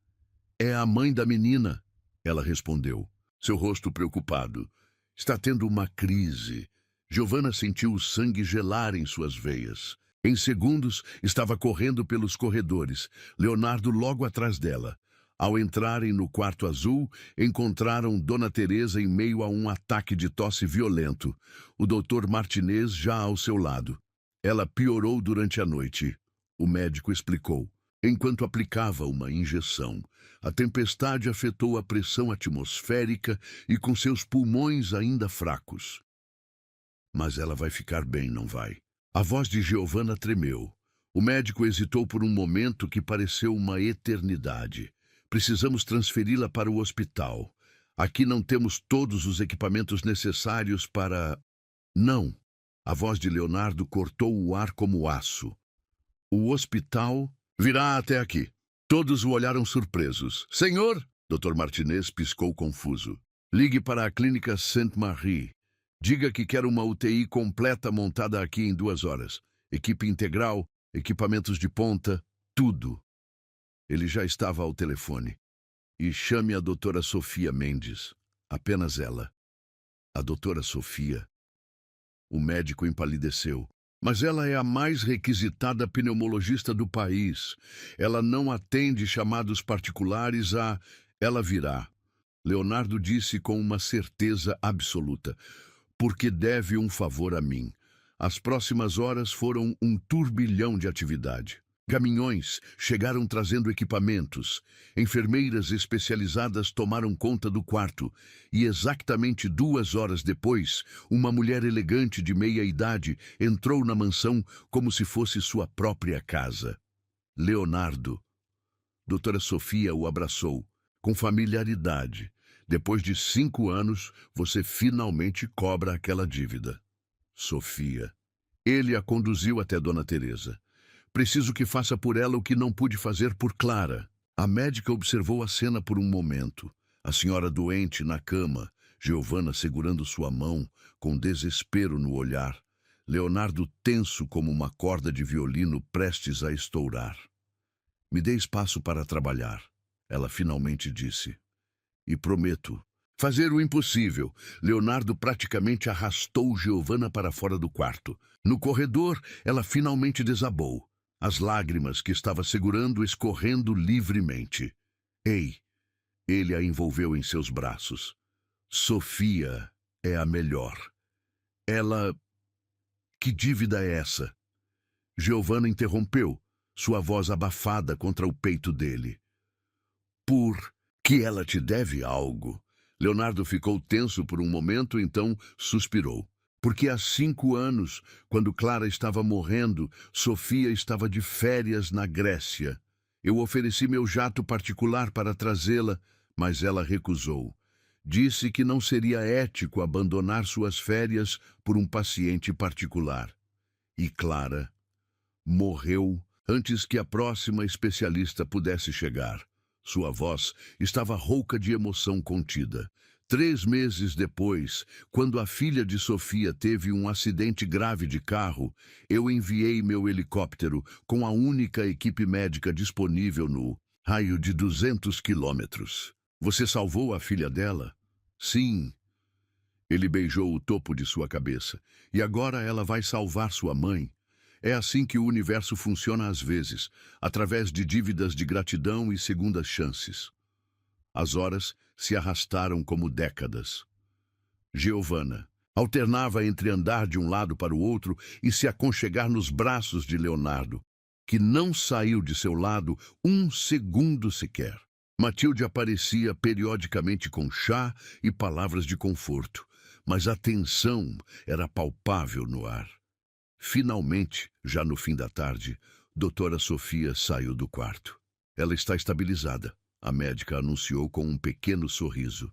É a mãe da menina, ela respondeu, seu rosto preocupado. Está tendo uma crise. Giovanna sentiu o sangue gelar em suas veias. Em segundos, estava correndo pelos corredores, Leonardo logo atrás dela. Ao entrarem no quarto azul, encontraram Dona Teresa em meio a um ataque de tosse violento. O Dr. Martinez já ao seu lado. Ela piorou durante a noite. O médico explicou. Enquanto aplicava uma injeção, a tempestade afetou a pressão atmosférica e com seus pulmões ainda fracos. Mas ela vai ficar bem, não vai? A voz de Giovanna tremeu. O médico hesitou por um momento que pareceu uma eternidade. Precisamos transferi-la para o hospital. Aqui não temos todos os equipamentos necessários para... Não. A voz de Leonardo cortou o ar como aço. O hospital virá até aqui. Todos o olharam surpresos. Senhor! Dr. Martinez piscou confuso. Ligue para a clínica Sainte-Marie. Diga que quer uma UTI completa montada aqui em 2 horas. Equipe integral, equipamentos de ponta, tudo. Ele já estava ao telefone. E chame a doutora Sofia Mendes. Apenas ela. A doutora Sofia. O médico empalideceu. Mas ela é a mais requisitada pneumologista do país. Ela não atende chamados particulares a... Ela virá. Leonardo disse com uma certeza absoluta. Porque deve um favor a mim. As próximas horas foram um turbilhão de atividade. Caminhões chegaram trazendo equipamentos. Enfermeiras especializadas tomaram conta do quarto. E exatamente 2 horas depois, uma mulher elegante de meia-idade entrou na mansão como se fosse sua própria casa. Leonardo. Doutora Sofia o abraçou, com familiaridade. Depois de 5 anos, você finalmente cobra aquela dívida. Sofia. Ele a conduziu até Dona Teresa. Preciso que faça por ela o que não pude fazer por Clara. A médica observou a cena por um momento. A senhora doente na cama, Giovana segurando sua mão, com desespero no olhar. Leonardo tenso como uma corda de violino prestes a estourar. Me dê espaço para trabalhar, ela finalmente disse. E prometo fazer o impossível. Leonardo praticamente arrastou Giovana para fora do quarto. No corredor, ela finalmente desabou. As lágrimas que estava segurando escorrendo livremente. Ei! Ele a envolveu em seus braços. Sofia é a melhor. Ela... Que dívida é essa? Giovana interrompeu, sua voz abafada contra o peito dele. Por que ela te deve algo? Leonardo ficou tenso por um momento, então suspirou. Porque há 5 anos, quando Clara estava morrendo, Sofia estava de férias na Grécia. Eu ofereci meu jato particular para trazê-la, mas ela recusou. Disse que não seria ético abandonar suas férias por um paciente particular. E Clara morreu antes que a próxima especialista pudesse chegar. Sua voz estava rouca de emoção contida. 3 meses depois, quando a filha de Sofia teve um acidente grave de carro, eu enviei meu helicóptero com a única equipe médica disponível no raio de 200 quilômetros. Você salvou a filha dela? Sim. Ele beijou o topo de sua cabeça. E agora ela vai salvar sua mãe. É assim que o universo funciona às vezes, através de dívidas de gratidão e segundas chances. As horas se arrastaram como décadas. Giovana alternava entre andar de um lado para o outro e se aconchegar nos braços de Leonardo, que não saiu de seu lado 1 segundo sequer. Matilde aparecia periodicamente com chá e palavras de conforto, mas a tensão era palpável no ar. Finalmente, já no fim da tarde, doutora Sofia saiu do quarto. Ela está estabilizada, a médica anunciou com um pequeno sorriso.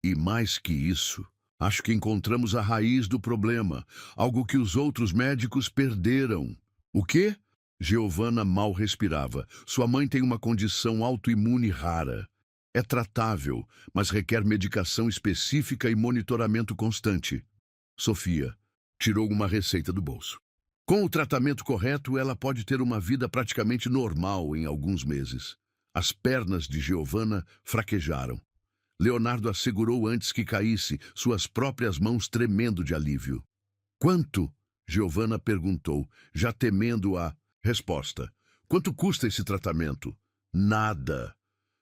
E mais que isso, acho que encontramos a raiz do problema, algo que os outros médicos perderam. O quê? Giovana mal respirava. Sua mãe tem uma condição autoimune rara. É tratável, mas requer medicação específica e monitoramento constante. Sofia tirou uma receita do bolso. Com o tratamento correto, ela pode ter uma vida praticamente normal em alguns meses. As pernas de Giovana fraquejaram. Leonardo a segurou antes que caísse, suas próprias mãos tremendo de alívio. Quanto? Giovana perguntou, já temendo a resposta. Quanto custa esse tratamento? Nada.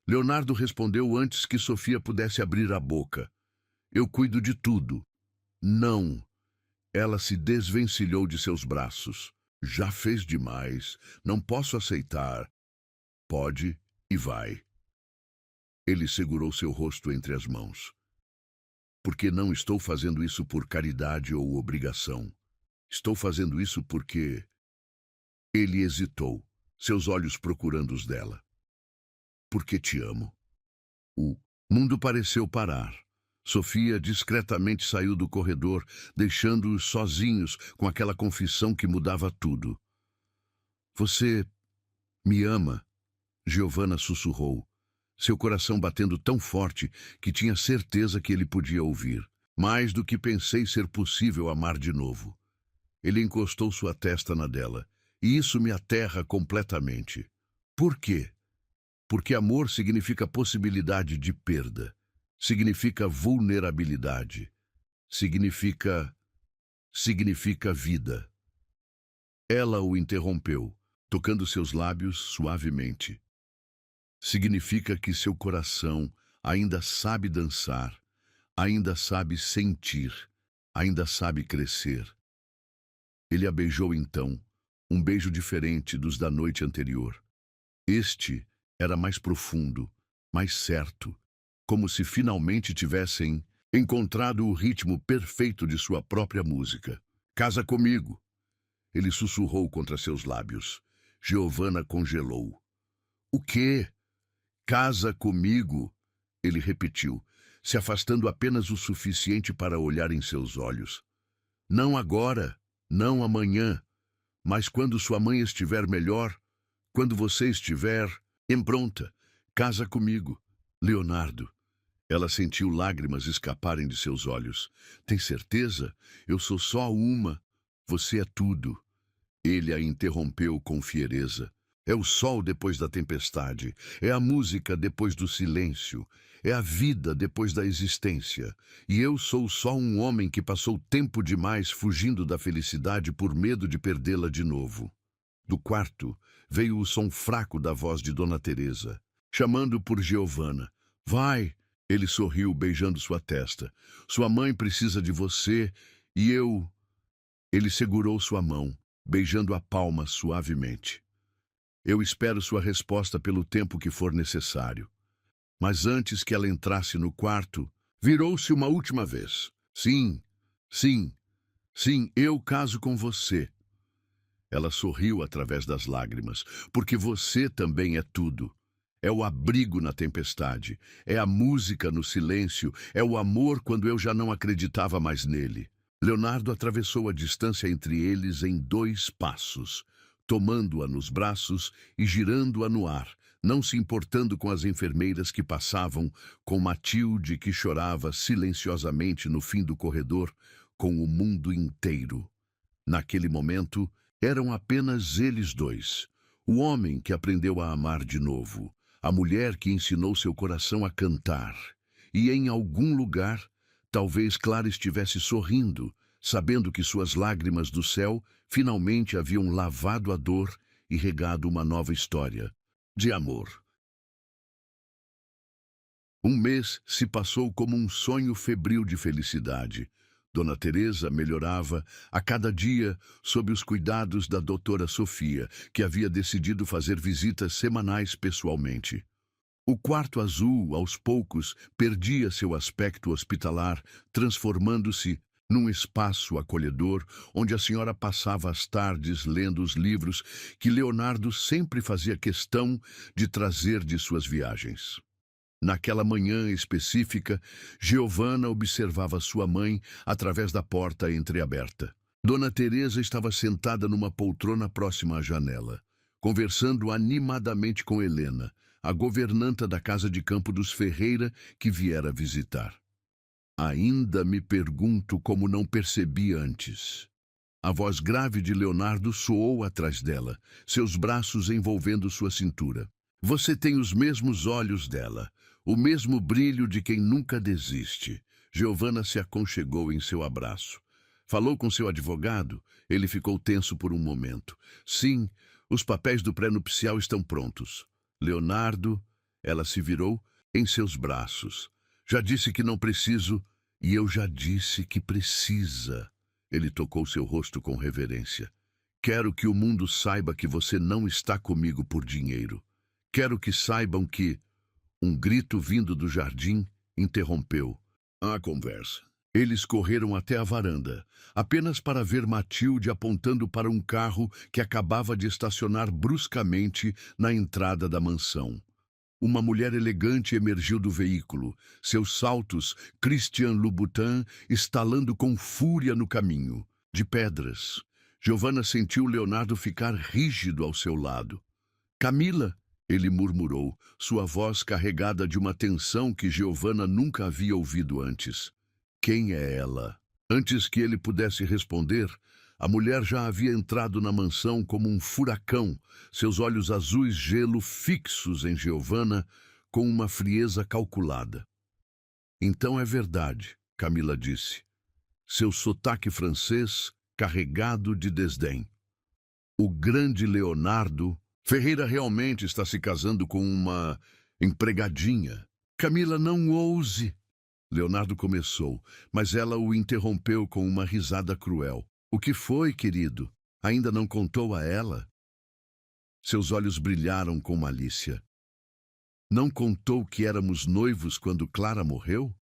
Leonardo respondeu antes que Sofia pudesse abrir a boca. Eu cuido de tudo. Não. Ela se desvencilhou de seus braços. Já fez demais. Não posso aceitar. Pode e vai. Ele segurou seu rosto entre as mãos. Porque não estou fazendo isso por caridade ou obrigação. Estou fazendo isso porque... Ele hesitou, seus olhos procurando os dela. Porque te amo. O mundo pareceu parar. Sofia discretamente saiu do corredor, deixando-os sozinhos com aquela confissão que mudava tudo. Você me ama? Giovana sussurrou, seu coração batendo tão forte que tinha certeza que ele podia ouvir. Mais do que pensei ser possível amar de novo. Ele encostou sua testa na dela. E isso me aterra completamente. Por quê? Porque amor significa possibilidade de perda, significa vulnerabilidade, significa vida. Ela o interrompeu, tocando seus lábios suavemente. Significa que seu coração ainda sabe dançar, ainda sabe sentir, ainda sabe crescer. Ele a beijou então, um beijo diferente dos da noite anterior. Este era mais profundo, mais certo, como se finalmente tivessem encontrado o ritmo perfeito de sua própria música. Casa comigo, ele sussurrou contra seus lábios. Giovanna congelou. O quê? Casa comigo, ele repetiu, se afastando apenas o suficiente para olhar em seus olhos. Não agora, não amanhã, mas quando sua mãe estiver melhor, quando você estiver pronta, casa comigo, Leonardo. Ela sentiu lágrimas escaparem de seus olhos. Tem certeza? Eu sou só uma. Você é tudo. Ele a interrompeu com fiereza. É o sol depois da tempestade, é a música depois do silêncio, é a vida depois da existência. E eu sou só um homem que passou tempo demais fugindo da felicidade por medo de perdê-la de novo. Do quarto veio o som fraco da voz de Dona Teresa, chamando por Giovanna. Vai! Ele sorriu, beijando sua testa. Sua mãe precisa de você e eu... Ele segurou sua mão, beijando a palma suavemente. Eu espero sua resposta pelo tempo que for necessário. Mas antes que ela entrasse no quarto, virou-se uma última vez. Sim, sim, sim, eu caso com você. Ela sorriu através das lágrimas, porque você também é tudo. É o abrigo na tempestade, é a música no silêncio, é o amor quando eu já não acreditava mais nele. Leonardo atravessou a distância entre eles em 2 passos, tomando-a nos braços e girando-a no ar, não se importando com as enfermeiras que passavam, com Matilde que chorava silenciosamente no fim do corredor, com o mundo inteiro. Naquele momento, eram apenas eles dois. O homem que aprendeu a amar de novo, a mulher que ensinou seu coração a cantar. E em algum lugar, talvez Clara estivesse sorrindo, sabendo que suas lágrimas do céu finalmente haviam lavado a dor e regado uma nova história de amor. Um mês se passou como um sonho febril de felicidade. Dona Teresa melhorava a cada dia sob os cuidados da doutora Sofia, que havia decidido fazer visitas semanais pessoalmente. O quarto azul, aos poucos, perdia seu aspecto hospitalar, transformando-se num espaço acolhedor onde a senhora passava as tardes lendo os livros que Leonardo sempre fazia questão de trazer de suas viagens. Naquela manhã específica, Giovanna observava sua mãe através da porta entreaberta. Dona Teresa estava sentada numa poltrona próxima à janela, conversando animadamente com Helena, a governanta da casa de campo dos Ferreira que viera visitar. Ainda me pergunto como não percebi antes. A voz grave de Leonardo soou atrás dela, seus braços envolvendo sua cintura. Você tem os mesmos olhos dela, o mesmo brilho de quem nunca desiste. Giovanna se aconchegou em seu abraço. Falou com seu advogado? Ele ficou tenso por um momento. Sim, os papéis do pré-nupcial estão prontos. Leonardo, ela se virou em seus braços. Já disse que não preciso, e eu já disse que precisa. Ele tocou seu rosto com reverência. Quero que o mundo saiba que você não está comigo por dinheiro. Quero que saibam que... Um grito vindo do jardim interrompeu a conversa. Eles correram até a varanda, apenas para ver Matilde apontando para um carro que acabava de estacionar bruscamente na entrada da mansão. Uma mulher elegante emergiu do veículo, seus saltos Christian Louboutin estalando com fúria no caminho, de pedras. Giovanna sentiu Leonardo ficar rígido ao seu lado. Camila, ele murmurou, sua voz carregada de uma tensão que Giovanna nunca havia ouvido antes. Quem é ela? Antes que ele pudesse responder, A mulher já havia entrado na mansão como um furacão, seus olhos azuis gelo fixos em Giovanna com uma frieza calculada. Então é verdade, Camila disse, seu sotaque francês carregado de desdém. O grande Leonardo Ferreira realmente está se casando com uma empregadinha. Camila, não ouse. Leonardo começou, mas ela o interrompeu com uma risada cruel. O que foi, querido? Ainda não contou a ela? Seus olhos brilharam com malícia. Não contou que éramos noivos quando Clara morreu?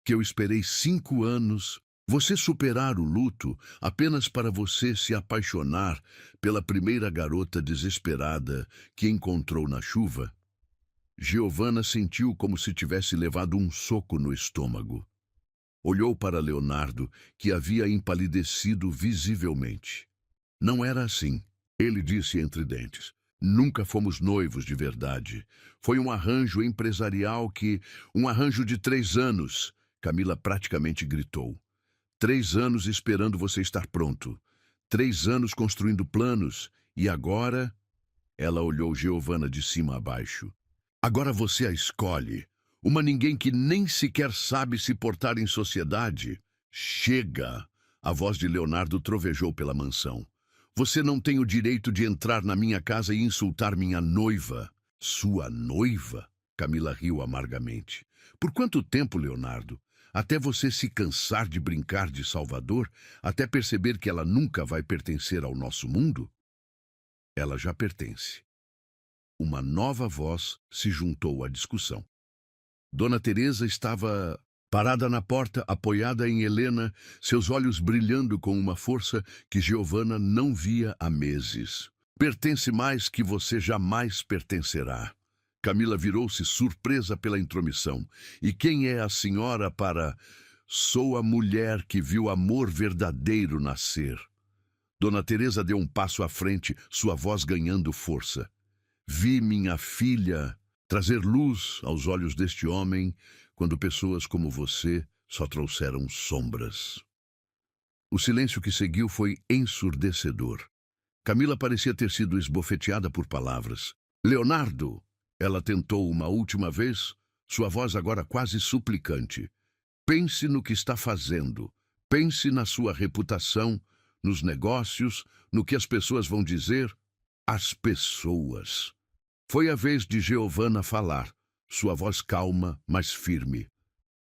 Que eu esperei 5 anos, você superar o luto apenas para você se apaixonar pela primeira garota desesperada que encontrou na chuva? Giovanna sentiu como se tivesse levado um soco no estômago. Olhou para Leonardo, que havia empalidecido visivelmente. Não era assim, ele disse entre dentes. Nunca fomos noivos de verdade. Foi um arranjo empresarial um arranjo de 3 anos. Camila praticamente gritou. 3 anos esperando você estar pronto. 3 anos construindo planos. E agora? Ela olhou Giovanna de cima a baixo. Agora você a escolhe. Uma ninguém que nem sequer sabe se portar em sociedade. Chega! A voz de Leonardo trovejou pela mansão. Você não tem o direito de entrar na minha casa e insultar minha noiva. Sua noiva? Camila riu amargamente. Por quanto tempo, Leonardo? Até você se cansar de brincar de Salvador? Até perceber que ela nunca vai pertencer ao nosso mundo? Ela já pertence. Uma nova voz se juntou à discussão. Dona Teresa estava parada na porta, apoiada em Helena, seus olhos brilhando com uma força que Giovanna não via há meses. Pertence mais que você jamais pertencerá. Camila virou-se surpresa pela intromissão. E quem é a senhora para... Sou a mulher que viu amor verdadeiro nascer. Dona Teresa deu um passo à frente, sua voz ganhando força. Vi minha filha trazer luz aos olhos deste homem quando pessoas como você só trouxeram sombras. O silêncio que seguiu foi ensurdecedor. Camila parecia ter sido esbofeteada por palavras. Leonardo! Ela tentou uma última vez, sua voz agora quase suplicante. Pense no que está fazendo. Pense na sua reputação, nos negócios, no que as pessoas vão dizer. As pessoas. Foi a vez de Giovanna falar, sua voz calma, mas firme.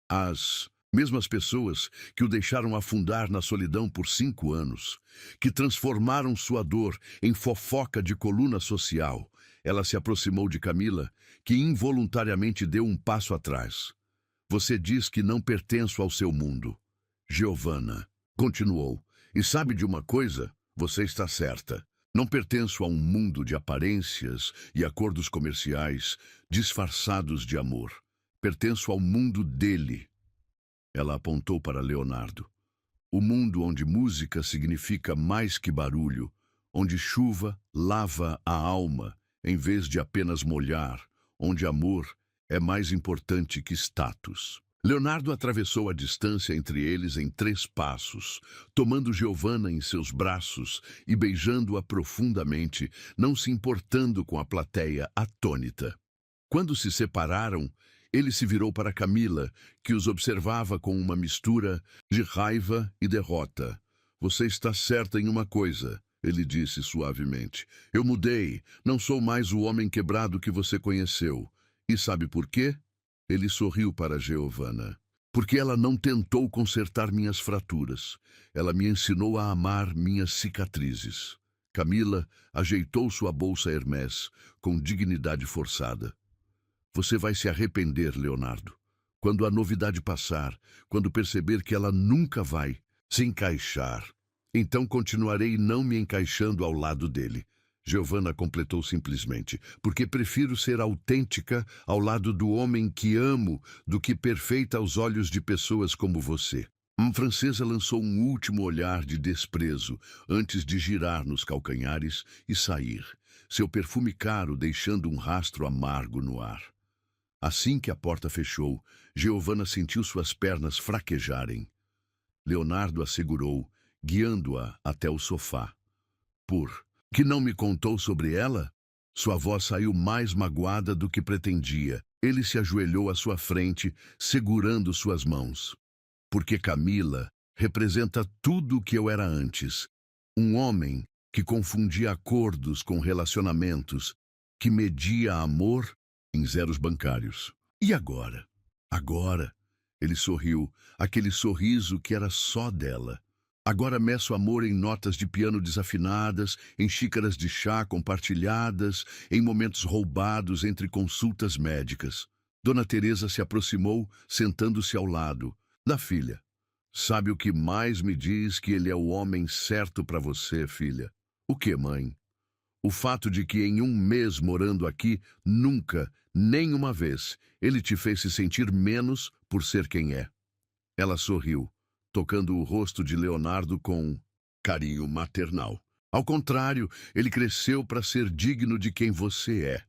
As mesmas pessoas que o deixaram afundar na solidão por 5 anos, que transformaram sua dor em fofoca de coluna social. Ela se aproximou de Camila, que involuntariamente deu um passo atrás. Você diz que não pertenço ao seu mundo. Giovanna continuou. E sabe de uma coisa? Você está certa. Não pertenço a um mundo de aparências e acordos comerciais disfarçados de amor. Pertenço ao mundo dele. Ela apontou para Leonardo. O mundo onde música significa mais que barulho, onde chuva lava a alma em vez de apenas molhar, onde amor é mais importante que status. Leonardo atravessou a distância entre eles em 3 passos, tomando Giovanna em seus braços e beijando-a profundamente, não se importando com a plateia atônita. Quando se separaram, ele se virou para Camila, que os observava com uma mistura de raiva e derrota. Você está certa em uma coisa, ele disse suavemente. Eu mudei, não sou mais o homem quebrado que você conheceu. E sabe por quê? Ele sorriu para Giovanna. Porque ela não tentou consertar minhas fraturas. Ela me ensinou a amar minhas cicatrizes. Camila ajeitou sua bolsa Hermès com dignidade forçada. Você vai se arrepender, Leonardo. Quando a novidade passar, quando perceber que ela nunca vai se encaixar, então continuarei não me encaixando ao lado dele. Giovanna completou simplesmente, porque prefiro ser autêntica ao lado do homem que amo do que perfeita aos olhos de pessoas como você. A francesa lançou um último olhar de desprezo antes de girar nos calcanhares e sair, seu perfume caro deixando um rastro amargo no ar. Assim que a porta fechou, Giovanna sentiu suas pernas fraquejarem. Leonardo assegurou guiando-a até o sofá. Por que não me contou sobre ela? Sua voz saiu mais magoada do que pretendia. Ele se ajoelhou à sua frente, segurando suas mãos. Porque Camila representa tudo o que eu era antes. Um homem que confundia acordos com relacionamentos, que media amor em zeros bancários. E agora? Agora, ele sorriu, aquele sorriso que era só dela. Agora meço amor em notas de piano desafinadas, em xícaras de chá compartilhadas, em momentos roubados entre consultas médicas. Dona Teresa se aproximou, sentando-se ao lado da filha. Sabe o que mais me diz que ele é o homem certo para você, filha? O que, mãe? O fato de que em um mês morando aqui, nunca, nem uma vez, ele te fez se sentir menos por ser quem é. Ela sorriu, tocando o rosto de Leonardo com carinho maternal. Ao contrário, ele cresceu para ser digno de quem você é.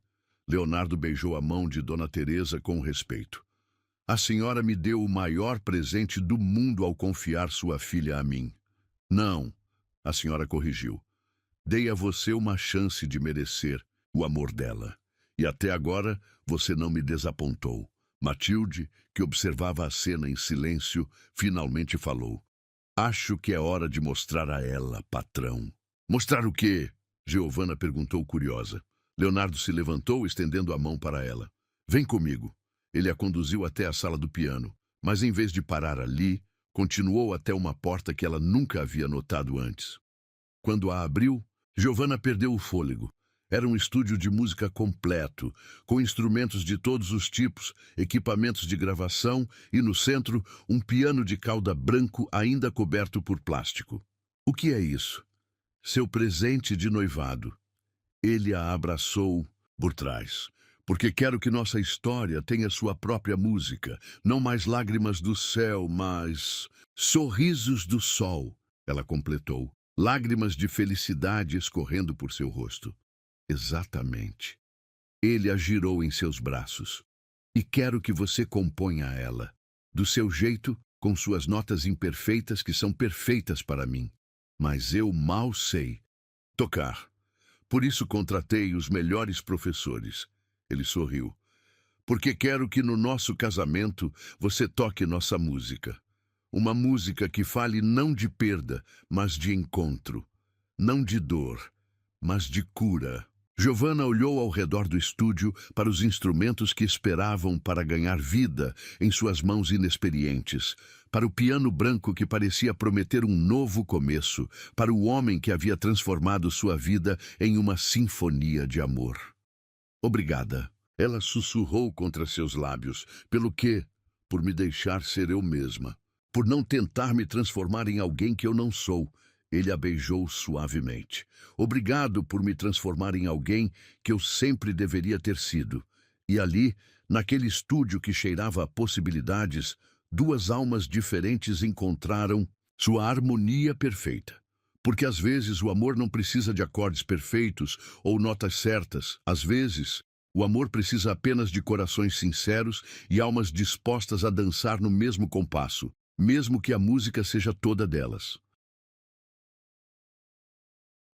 Leonardo beijou a mão de Dona Teresa com respeito. A senhora me deu o maior presente do mundo ao confiar sua filha a mim. Não, a senhora corrigiu. Dei a você uma chance de merecer o amor dela. E até agora você não me desapontou. Matilde, que observava a cena em silêncio, finalmente falou. Acho que é hora de mostrar a ela, patrão. Mostrar o quê? Giovanna perguntou curiosa. Leonardo se levantou, estendendo a mão para ela. Vem comigo. Ele a conduziu até a sala do piano, mas em vez de parar ali, continuou até uma porta que ela nunca havia notado antes. Quando a abriu, Giovanna perdeu o fôlego. Era um estúdio de música completo, com instrumentos de todos os tipos, equipamentos de gravação e, no centro, um piano de cauda branco ainda coberto por plástico. O que é isso? Seu presente de noivado. Ele a abraçou por trás. Porque quero que nossa história tenha sua própria música, não mais lágrimas do céu, mas sorrisos do sol, ela completou. Lágrimas de felicidade escorrendo por seu rosto. Exatamente. Ele a girou em seus braços. E quero que você componha ela. Do seu jeito, com suas notas imperfeitas que são perfeitas para mim. Mas eu mal sei tocar. Por isso contratei os melhores professores. Ele sorriu. Porque quero que no nosso casamento você toque nossa música. Uma música que fale não de perda, mas de encontro. Não de dor, mas de cura. Giovanna olhou ao redor do estúdio para os instrumentos que esperavam para ganhar vida em suas mãos inexperientes, para o piano branco que parecia prometer um novo começo, para o homem que havia transformado sua vida em uma sinfonia de amor. Obrigada. Ela sussurrou contra seus lábios. Pelo quê? Por me deixar ser eu mesma. Por não tentar me transformar em alguém que eu não sou. Ele a beijou suavemente. Obrigado por me transformar em alguém que eu sempre deveria ter sido. E ali, naquele estúdio que cheirava a possibilidades, duas almas diferentes encontraram sua harmonia perfeita. Porque às vezes o amor não precisa de acordes perfeitos ou notas certas. Às vezes, o amor precisa apenas de corações sinceros e almas dispostas a dançar no mesmo compasso, mesmo que a música seja toda delas.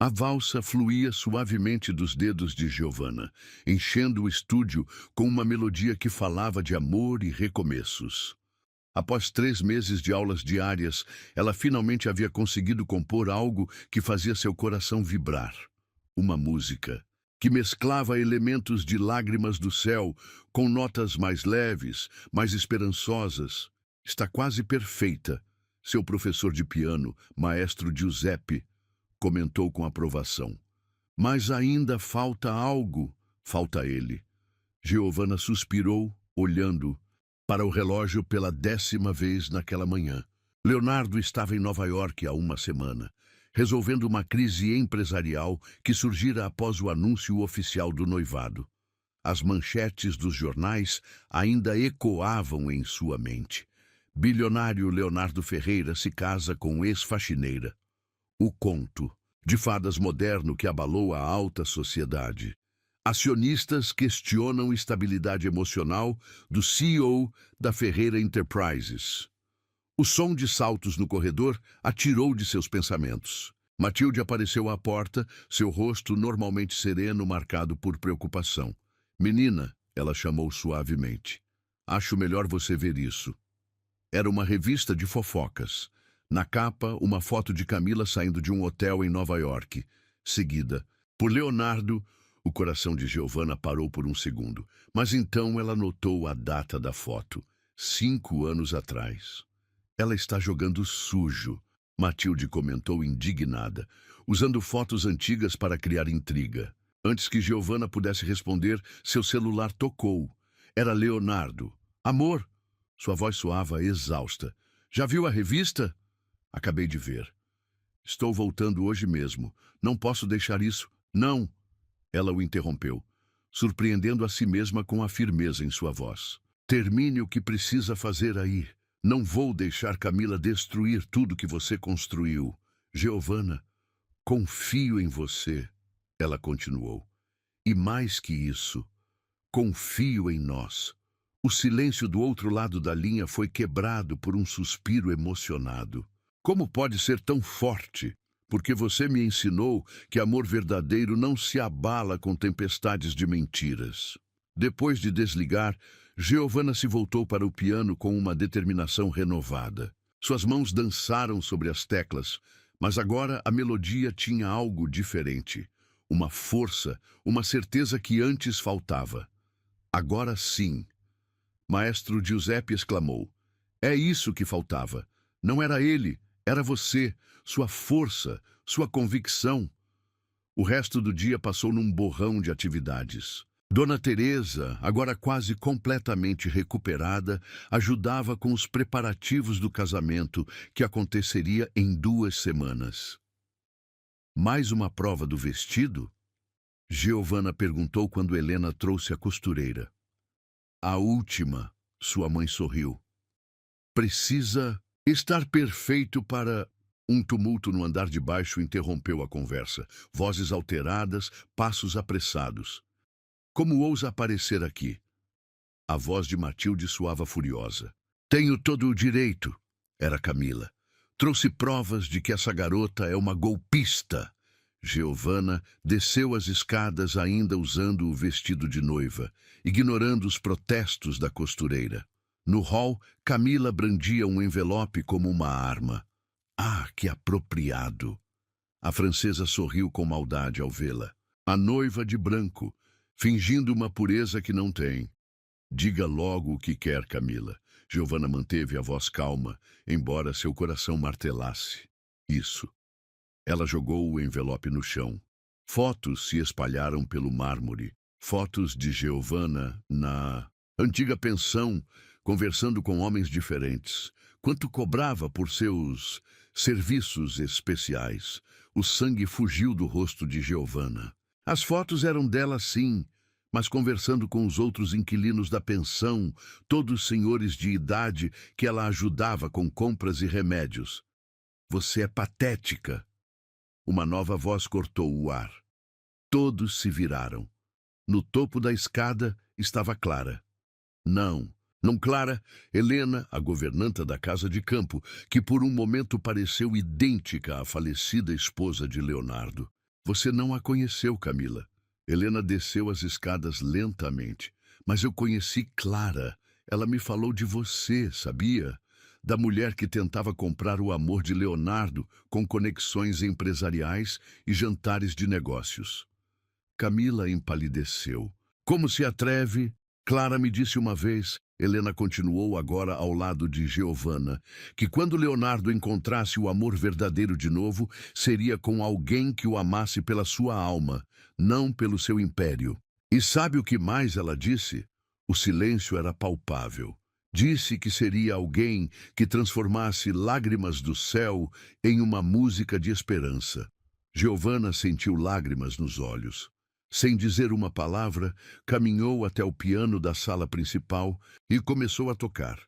A valsa fluía suavemente dos dedos de Giovanna, enchendo o estúdio com uma melodia que falava de amor e recomeços. Após 3 meses de aulas diárias, ela finalmente havia conseguido compor algo que fazia seu coração vibrar. Uma música que mesclava elementos de Lágrimas do Céu com notas mais leves, mais esperançosas. Está quase perfeita, seu professor de piano, maestro Giuseppe, comentou com aprovação. Mas ainda falta algo, falta ele. Giovanna suspirou, olhando para o relógio pela 10ª vez naquela manhã. Leonardo estava em Nova York há uma semana, resolvendo uma crise empresarial que surgira após o anúncio oficial do noivado. As manchetes dos jornais ainda ecoavam em sua mente. Bilionário Leonardo Ferreira se casa com ex-faxineira. O conto de fadas moderno que abalou a alta sociedade. Acionistas questionam estabilidade emocional do CEO da Ferreira Enterprises. O som de saltos no corredor a tirou de seus pensamentos. Matilde apareceu à porta, seu rosto normalmente sereno marcado por preocupação. Menina, ela chamou suavemente. Acho melhor você ver isso. Era uma revista de fofocas. Na capa, uma foto de Camila saindo de um hotel em Nova York. Seguida por Leonardo, o coração de Giovanna parou por um segundo. Mas então ela notou a data da foto. 5 anos atrás. Ela está jogando sujo, Matilde comentou indignada, usando fotos antigas para criar intriga. Antes que Giovanna pudesse responder, seu celular tocou. Era Leonardo. Amor! Sua voz soava exausta. Já viu a revista? Acabei de ver. Estou voltando hoje mesmo. Não posso deixar isso. Não! Ela o interrompeu, surpreendendo a si mesma com a firmeza em sua voz. Termine o que precisa fazer aí. Não vou deixar Camila destruir tudo que você construiu. Giovanna, confio em você, ela continuou. E mais que isso, confio em nós. O silêncio do outro lado da linha foi quebrado por um suspiro emocionado. Como pode ser tão forte? Porque você me ensinou que amor verdadeiro não se abala com tempestades de mentiras. Depois de desligar, Giovanna se voltou para o piano com uma determinação renovada. Suas mãos dançaram sobre as teclas, mas agora a melodia tinha algo diferente. Uma força, uma certeza que antes faltava. Agora sim. Maestro Giuseppe exclamou. É isso que faltava. Não era ele, era você, sua força, sua convicção. O resto do dia passou num borrão de atividades. Dona Teresa, agora quase completamente recuperada, ajudava com os preparativos do casamento, que aconteceria em 2 semanas. Mais uma prova do vestido? Giovanna perguntou quando Helena trouxe a costureira. A última, sua mãe sorriu. Precisa estar perfeito para... Um tumulto no andar de baixo interrompeu a conversa. Vozes alteradas, passos apressados. Como ousa aparecer aqui? A voz de Matilde soava furiosa. Tenho todo o direito, era Camila. Trouxe provas de que essa garota é uma golpista. Giovanna desceu as escadas ainda usando o vestido de noiva, ignorando os protestos da costureira. No hall, Camila brandia um envelope como uma arma. Ah, que apropriado! A francesa sorriu com maldade ao vê-la. A noiva de branco, fingindo uma pureza que não tem. Diga logo o que quer, Camila. Giovanna manteve a voz calma, embora seu coração martelasse. Isso. Ela jogou o envelope no chão. Fotos se espalharam pelo mármore. Fotos de Giovanna na antiga pensão, conversando com homens diferentes. Quanto cobrava por seus serviços especiais? O sangue fugiu do rosto de Giovanna. As fotos eram dela, sim, mas conversando com os outros inquilinos da pensão, todos senhores de idade que ela ajudava com compras e remédios. Você é patética. Uma nova voz cortou o ar. Todos se viraram. No topo da escada estava Clara. Não Clara, Helena, a governanta da casa de campo, que por um momento pareceu idêntica à falecida esposa de Leonardo. Você não a conheceu, Camila. Helena desceu as escadas lentamente. Mas eu conheci Clara. Ela me falou de você, sabia? Da mulher que tentava comprar o amor de Leonardo com conexões empresariais e jantares de negócios. Camila empalideceu. Como se atreve? Clara me disse uma vez, Helena continuou agora ao lado de Giovanna, que quando Leonardo encontrasse o amor verdadeiro de novo, seria com alguém que o amasse pela sua alma, não pelo seu império. E sabe o que mais ela disse? O silêncio era palpável. Disse que seria alguém que transformasse lágrimas do céu em uma música de esperança. Giovanna sentiu lágrimas nos olhos. Sem dizer uma palavra, caminhou até o piano da sala principal e começou a tocar.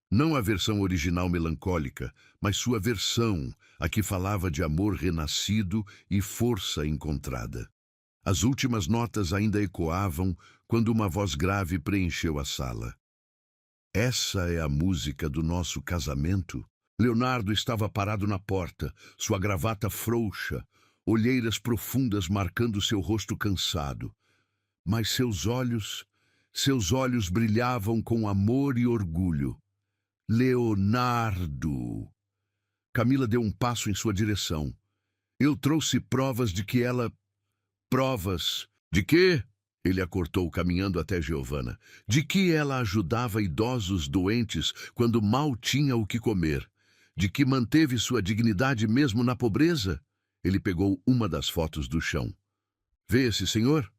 Não a versão original melancólica, mas sua versão, a que falava de amor renascido e força encontrada. As últimas notas ainda ecoavam quando uma voz grave preencheu a sala. Essa é a música do nosso casamento? Leonardo estava parado na porta, sua gravata frouxa, olheiras profundas marcando seu rosto cansado. Mas seus olhos brilhavam com amor e orgulho. Leonardo! Camila deu um passo em sua direção. Eu trouxe provas de que ela... Provas? De quê? Ele a cortou, caminhando até Giovanna. De que ela ajudava idosos doentes quando mal tinha o que comer. De que manteve sua dignidade mesmo na pobreza. Ele pegou uma das fotos do chão. Vê esse senhor?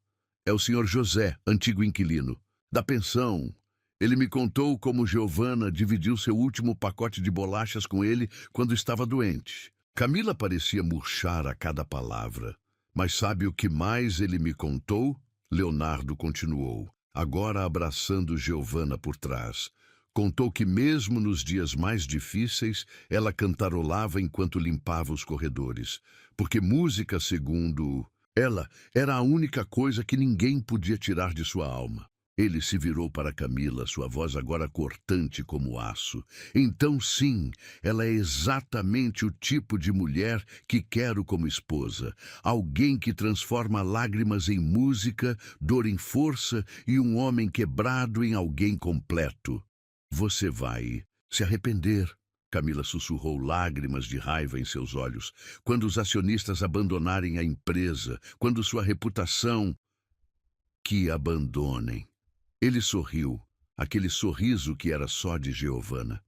É o senhor José, antigo inquilino. Da pensão. Ele me contou como Giovanna dividiu seu último pacote de bolachas com ele quando estava doente. Camila parecia murchar a cada palavra. Mas sabe o que mais ele me contou? Leonardo continuou, agora abraçando Giovanna por trás. Contou que mesmo nos dias mais difíceis, ela cantarolava enquanto limpava os corredores. Porque música, segundo ela, era a única coisa que ninguém podia tirar de sua alma. Ele se virou para Camila, sua voz agora cortante como aço. Então, sim, ela é exatamente o tipo de mulher que quero como esposa. Alguém que transforma lágrimas em música, dor em força e um homem quebrado em alguém completo. Você vai se arrepender, Camila sussurrou, lágrimas de raiva em seus olhos, quando os acionistas abandonarem a empresa, quando sua reputação... Que abandonem. Ele sorriu, aquele sorriso que era só de Giovanna.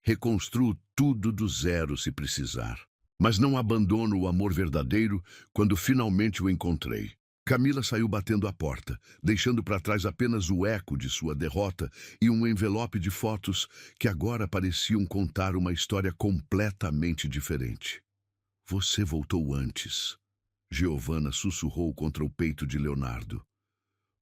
Reconstruo tudo do zero se precisar. Mas não abandono o amor verdadeiro quando finalmente o encontrei. Camila saiu batendo a porta, deixando para trás apenas o eco de sua derrota e um envelope de fotos que agora pareciam contar uma história completamente diferente. Você voltou antes. Giovanna sussurrou contra o peito de Leonardo.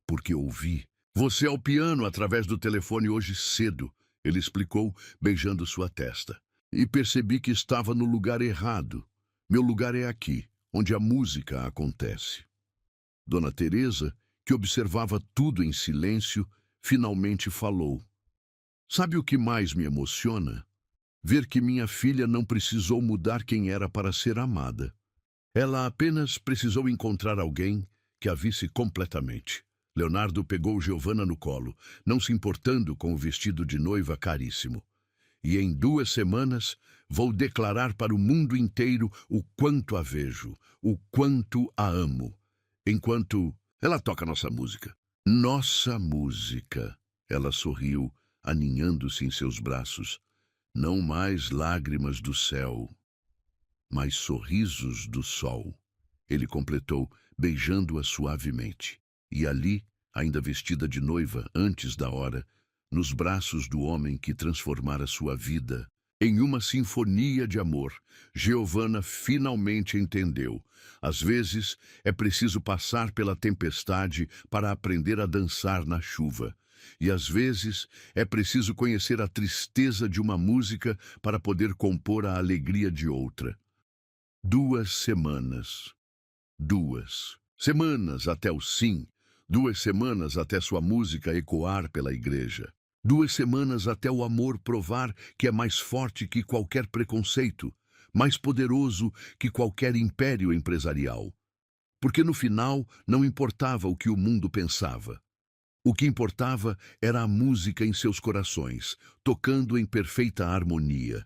Porque ouvi. Você ao piano através do telefone hoje cedo, ele explicou, beijando sua testa. E percebi que estava no lugar errado. Meu lugar é aqui, onde a música acontece. Dona Teresa, que observava tudo em silêncio, finalmente falou. Sabe o que mais me emociona? Ver que minha filha não precisou mudar quem era para ser amada. Ela apenas precisou encontrar alguém que a visse completamente. Leonardo pegou Giovanna no colo, não se importando com o vestido de noiva caríssimo. E em 2 semanas vou declarar para o mundo inteiro o quanto a vejo, o quanto a amo. Enquanto ela toca nossa música. Nossa música. Ela sorriu, aninhando-se em seus braços. Não mais lágrimas do céu, mas sorrisos do sol. Ele completou, beijando-a suavemente. E ali, ainda vestida de noiva antes da hora, nos braços do homem que transformara sua vida em uma sinfonia de amor, Giovanna finalmente entendeu. Às vezes, é preciso passar pela tempestade para aprender a dançar na chuva. E às vezes, é preciso conhecer a tristeza de uma música para poder compor a alegria de outra. 2 semanas. 2 semanas até o sim. 2 semanas até sua música ecoar pela igreja. 2 semanas até o amor provar que é mais forte que qualquer preconceito, mais poderoso que qualquer império empresarial. Porque no final não importava o que o mundo pensava. O que importava era a música em seus corações, tocando em perfeita harmonia.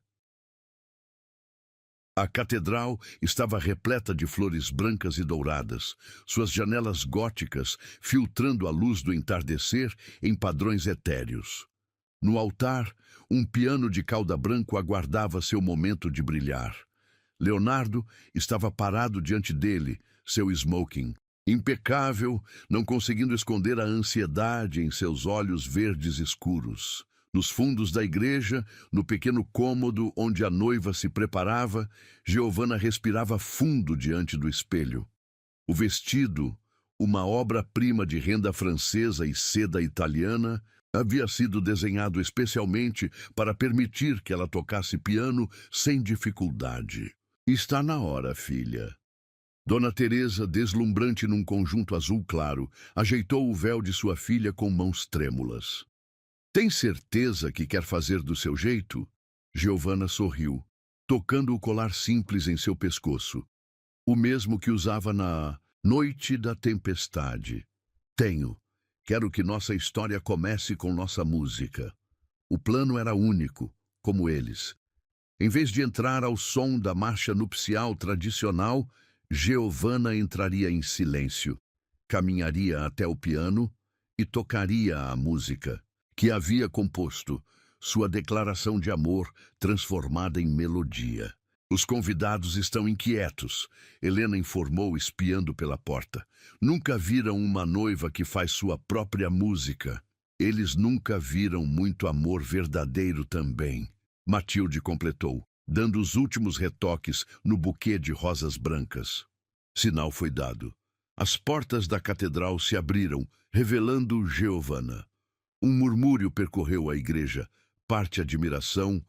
A catedral estava repleta de flores brancas e douradas, suas janelas góticas filtrando a luz do entardecer em padrões etéreos. No altar, um piano de cauda branco aguardava seu momento de brilhar. Leonardo estava parado diante dele, seu smoking, impecável, não conseguindo esconder a ansiedade em seus olhos verdes escuros. Nos fundos da igreja, no pequeno cômodo onde a noiva se preparava, Giovanna respirava fundo diante do espelho. O vestido, uma obra-prima de renda francesa e seda italiana, havia sido desenhado especialmente para permitir que ela tocasse piano sem dificuldade. Está na hora, filha. Dona Teresa, deslumbrante num conjunto azul claro, ajeitou o véu de sua filha com mãos trêmulas. Tem certeza que quer fazer do seu jeito? Giovanna sorriu, tocando o colar simples em seu pescoço, o mesmo que usava na noite da tempestade. Tenho. Quero que nossa história comece com nossa música. O plano era único, como eles. Em vez de entrar ao som da marcha nupcial tradicional, Giovanna entraria em silêncio, caminharia até o piano e tocaria a música que havia composto, sua declaração de amor transformada em melodia. Os convidados estão inquietos, Helena informou espiando pela porta. Nunca viram uma noiva que faz sua própria música. Eles nunca viram muito amor verdadeiro também, Matilde completou, dando os últimos retoques no buquê de rosas brancas. Sinal foi dado. As portas da catedral se abriram, revelando Giovanna. Um murmúrio percorreu a igreja, parte admiração,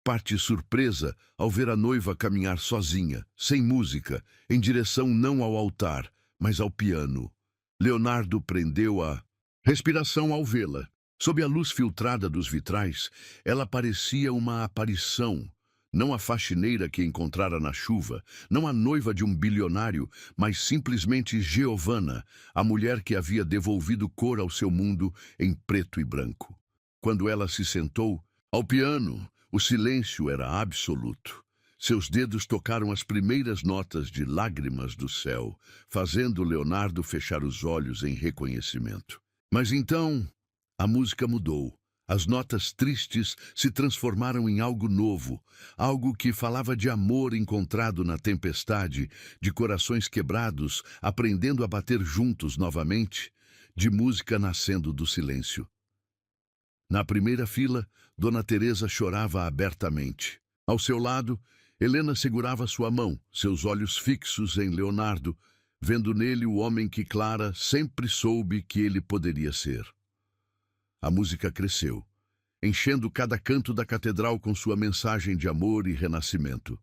parte surpresa ao ver a noiva caminhar sozinha, sem música, em direção não ao altar, mas ao piano. Leonardo prendeu a respiração ao vê-la. Sob a luz filtrada dos vitrais, ela parecia uma aparição. Não a faxineira que encontrara na chuva, não a noiva de um bilionário, mas simplesmente Giovanna, a mulher que havia devolvido cor ao seu mundo em preto e branco. Quando ela se sentou ao piano, o silêncio era absoluto. Seus dedos tocaram as primeiras notas de Lágrimas do Céu, fazendo Leonardo fechar os olhos em reconhecimento. Mas então, a música mudou. As notas tristes se transformaram em algo novo, algo que falava de amor encontrado na tempestade, de corações quebrados aprendendo a bater juntos novamente, de música nascendo do silêncio. Na primeira fila, Dona Teresa chorava abertamente. Ao seu lado, Helena segurava sua mão, seus olhos fixos em Leonardo, vendo nele o homem que Clara sempre soube que ele poderia ser. A música cresceu, enchendo cada canto da catedral com sua mensagem de amor e renascimento.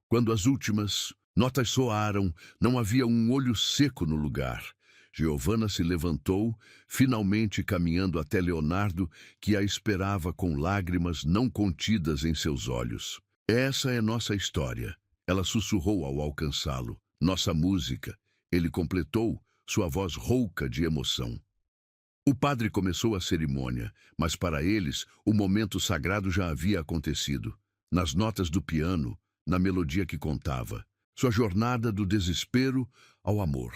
Quando as últimas notas soaram, não havia um olho seco no lugar. Giovanna se levantou, finalmente caminhando até Leonardo, que a esperava com lágrimas não contidas em seus olhos. Essa é nossa história, ela sussurrou ao alcançá-lo. Nossa música, ele completou, sua voz rouca de emoção. O padre começou a cerimônia, mas para eles o momento sagrado já havia acontecido. Nas notas do piano, na melodia que contava, sua jornada do desespero ao amor.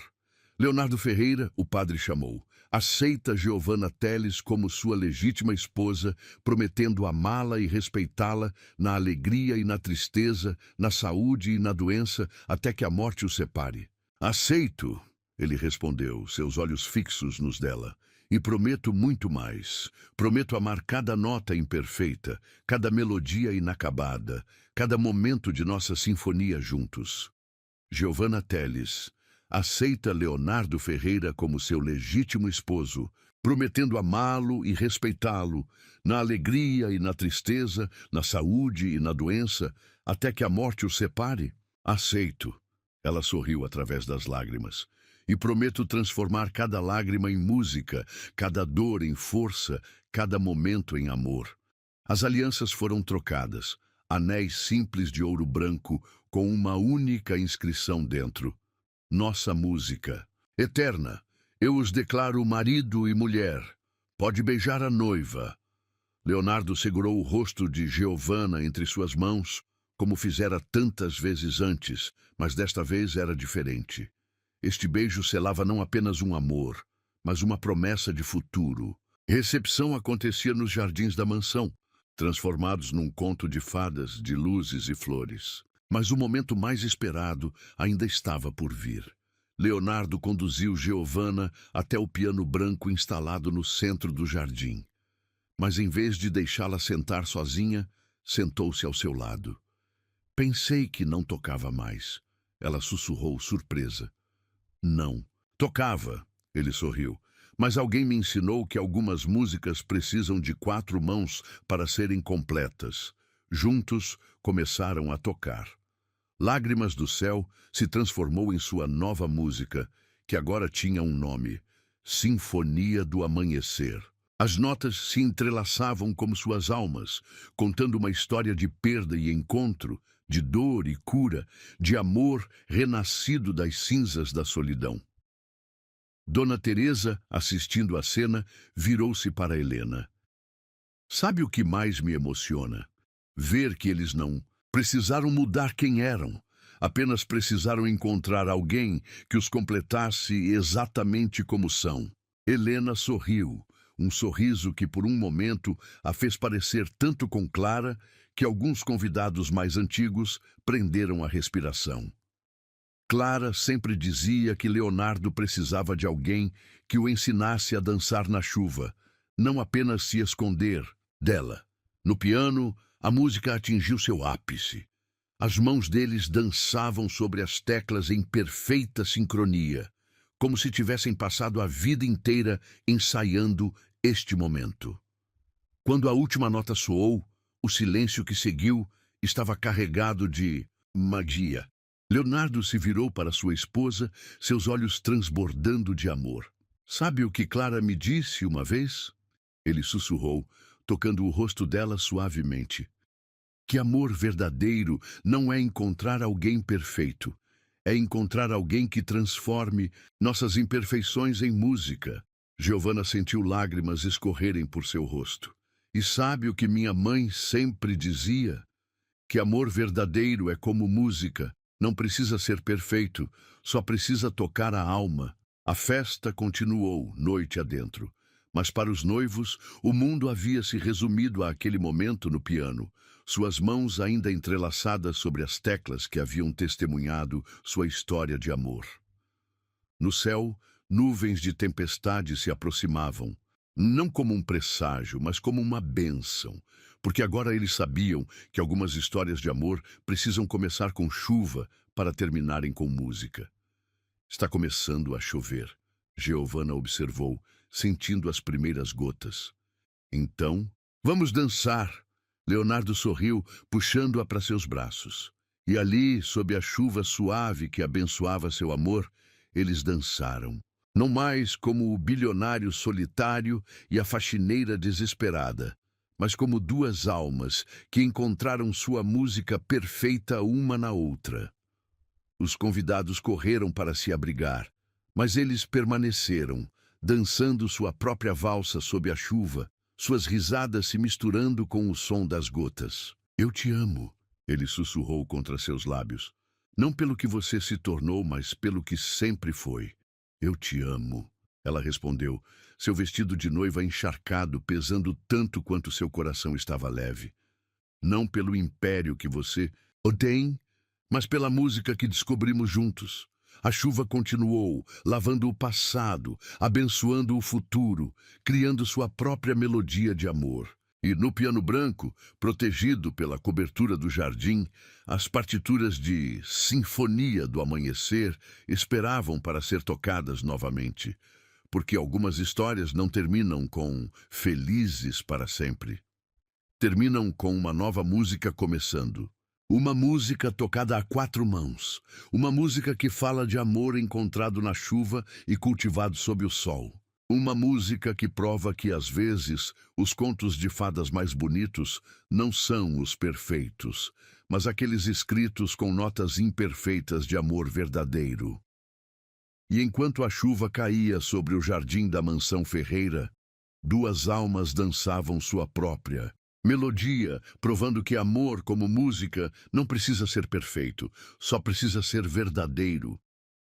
Leonardo Ferreira, o padre chamou, aceita Giovanna Teles como sua legítima esposa, prometendo amá-la e respeitá-la na alegria e na tristeza, na saúde e na doença, até que a morte o separe. Aceito, ele respondeu, seus olhos fixos nos dela. E prometo muito mais. Prometo amar cada nota imperfeita, cada melodia inacabada, cada momento de nossa sinfonia juntos. Giovanna Teles aceita Leonardo Ferreira como seu legítimo esposo, prometendo amá-lo e respeitá-lo, na alegria e na tristeza, na saúde e na doença, até que a morte o separe. Aceito. Ela sorriu através das lágrimas. E prometo transformar cada lágrima em música, cada dor em força, cada momento em amor. As alianças foram trocadas, anéis simples de ouro branco com uma única inscrição dentro. Nossa música. Eterna, eu os declaro marido e mulher. Pode beijar a noiva. Leonardo segurou o rosto de Giovanna entre suas mãos, como fizera tantas vezes antes, mas desta vez era diferente. Este beijo selava não apenas um amor, mas uma promessa de futuro. Recepção acontecia nos jardins da mansão, transformados num conto de fadas, de luzes e flores. Mas o momento mais esperado ainda estava por vir. Leonardo conduziu Giovanna até o piano branco instalado no centro do jardim. Mas em vez de deixá-la sentar sozinha, sentou-se ao seu lado. Pensei que não tocava mais. Ela sussurrou, surpresa. Não. Tocava, ele sorriu, mas alguém me ensinou que algumas músicas precisam de 4 mãos para serem completas. Juntos, começaram a tocar. Lágrimas do Céu se transformou em sua nova música, que agora tinha um nome, Sinfonia do Amanhecer. As notas se entrelaçavam como suas almas, contando uma história de perda e encontro, de dor e cura, de amor renascido das cinzas da solidão. Dona Teresa, assistindo à cena, virou-se para Helena. Sabe o que mais me emociona? Ver que eles não precisaram mudar quem eram, apenas precisaram encontrar alguém que os completasse exatamente como são. Helena sorriu, um sorriso que por um momento a fez parecer tanto com Clara que alguns convidados mais antigos prenderam a respiração. Clara sempre dizia que Leonardo precisava de alguém que o ensinasse a dançar na chuva, não apenas se esconder dela. No piano, a música atingiu seu ápice. As mãos deles dançavam sobre as teclas em perfeita sincronia, como se tivessem passado a vida inteira ensaiando este momento. Quando a última nota soou, o silêncio que seguiu estava carregado de magia. Leonardo se virou para sua esposa, seus olhos transbordando de amor. Sabe o que Clara me disse uma vez? Ele sussurrou, tocando o rosto dela suavemente. Que amor verdadeiro não é encontrar alguém perfeito. É encontrar alguém que transforme nossas imperfeições em música. Giovanna sentiu lágrimas escorrerem por seu rosto. E sabe o que minha mãe sempre dizia? Que amor verdadeiro é como música. Não precisa ser perfeito, só precisa tocar a alma. A festa continuou, noite adentro. Mas para os noivos, o mundo havia se resumido àquele momento no piano, suas mãos ainda entrelaçadas sobre as teclas que haviam testemunhado sua história de amor. No céu, nuvens de tempestade se aproximavam, não como um presságio, mas como uma bênção, porque agora eles sabiam que algumas histórias de amor precisam começar com chuva para terminarem com música. Está começando a chover, Giovanna observou, sentindo as primeiras gotas. Então, vamos dançar. Leonardo sorriu, puxando-a para seus braços. E ali, sob a chuva suave que abençoava seu amor, eles dançaram. Não mais como o bilionário solitário e a faxineira desesperada, mas como duas almas que encontraram sua música perfeita uma na outra. Os convidados correram para se abrigar, mas eles permaneceram, dançando sua própria valsa sob a chuva, suas risadas se misturando com o som das gotas. Eu te amo, ele sussurrou contra seus lábios. Não pelo que você se tornou, mas pelo que sempre foi. Eu te amo, ela respondeu, seu vestido de noiva encharcado, pesando tanto quanto seu coração estava leve. Não pelo império que você tem, mas pela música que descobrimos juntos. A chuva continuou, lavando o passado, abençoando o futuro, criando sua própria melodia de amor. E no piano branco, protegido pela cobertura do jardim, as partituras de Sinfonia do Amanhecer esperavam para ser tocadas novamente, porque algumas histórias não terminam com felizes para sempre. Terminam com uma nova música começando. Uma música tocada a quatro mãos. Uma música que fala de amor encontrado na chuva e cultivado sob o sol. Uma música que prova que, às vezes, os contos de fadas mais bonitos não são os perfeitos, mas aqueles escritos com notas imperfeitas de amor verdadeiro. E enquanto a chuva caía sobre o jardim da mansão Ferreira, duas almas dançavam sua própria melodia, provando que amor, como música, não precisa ser perfeito, só precisa ser verdadeiro.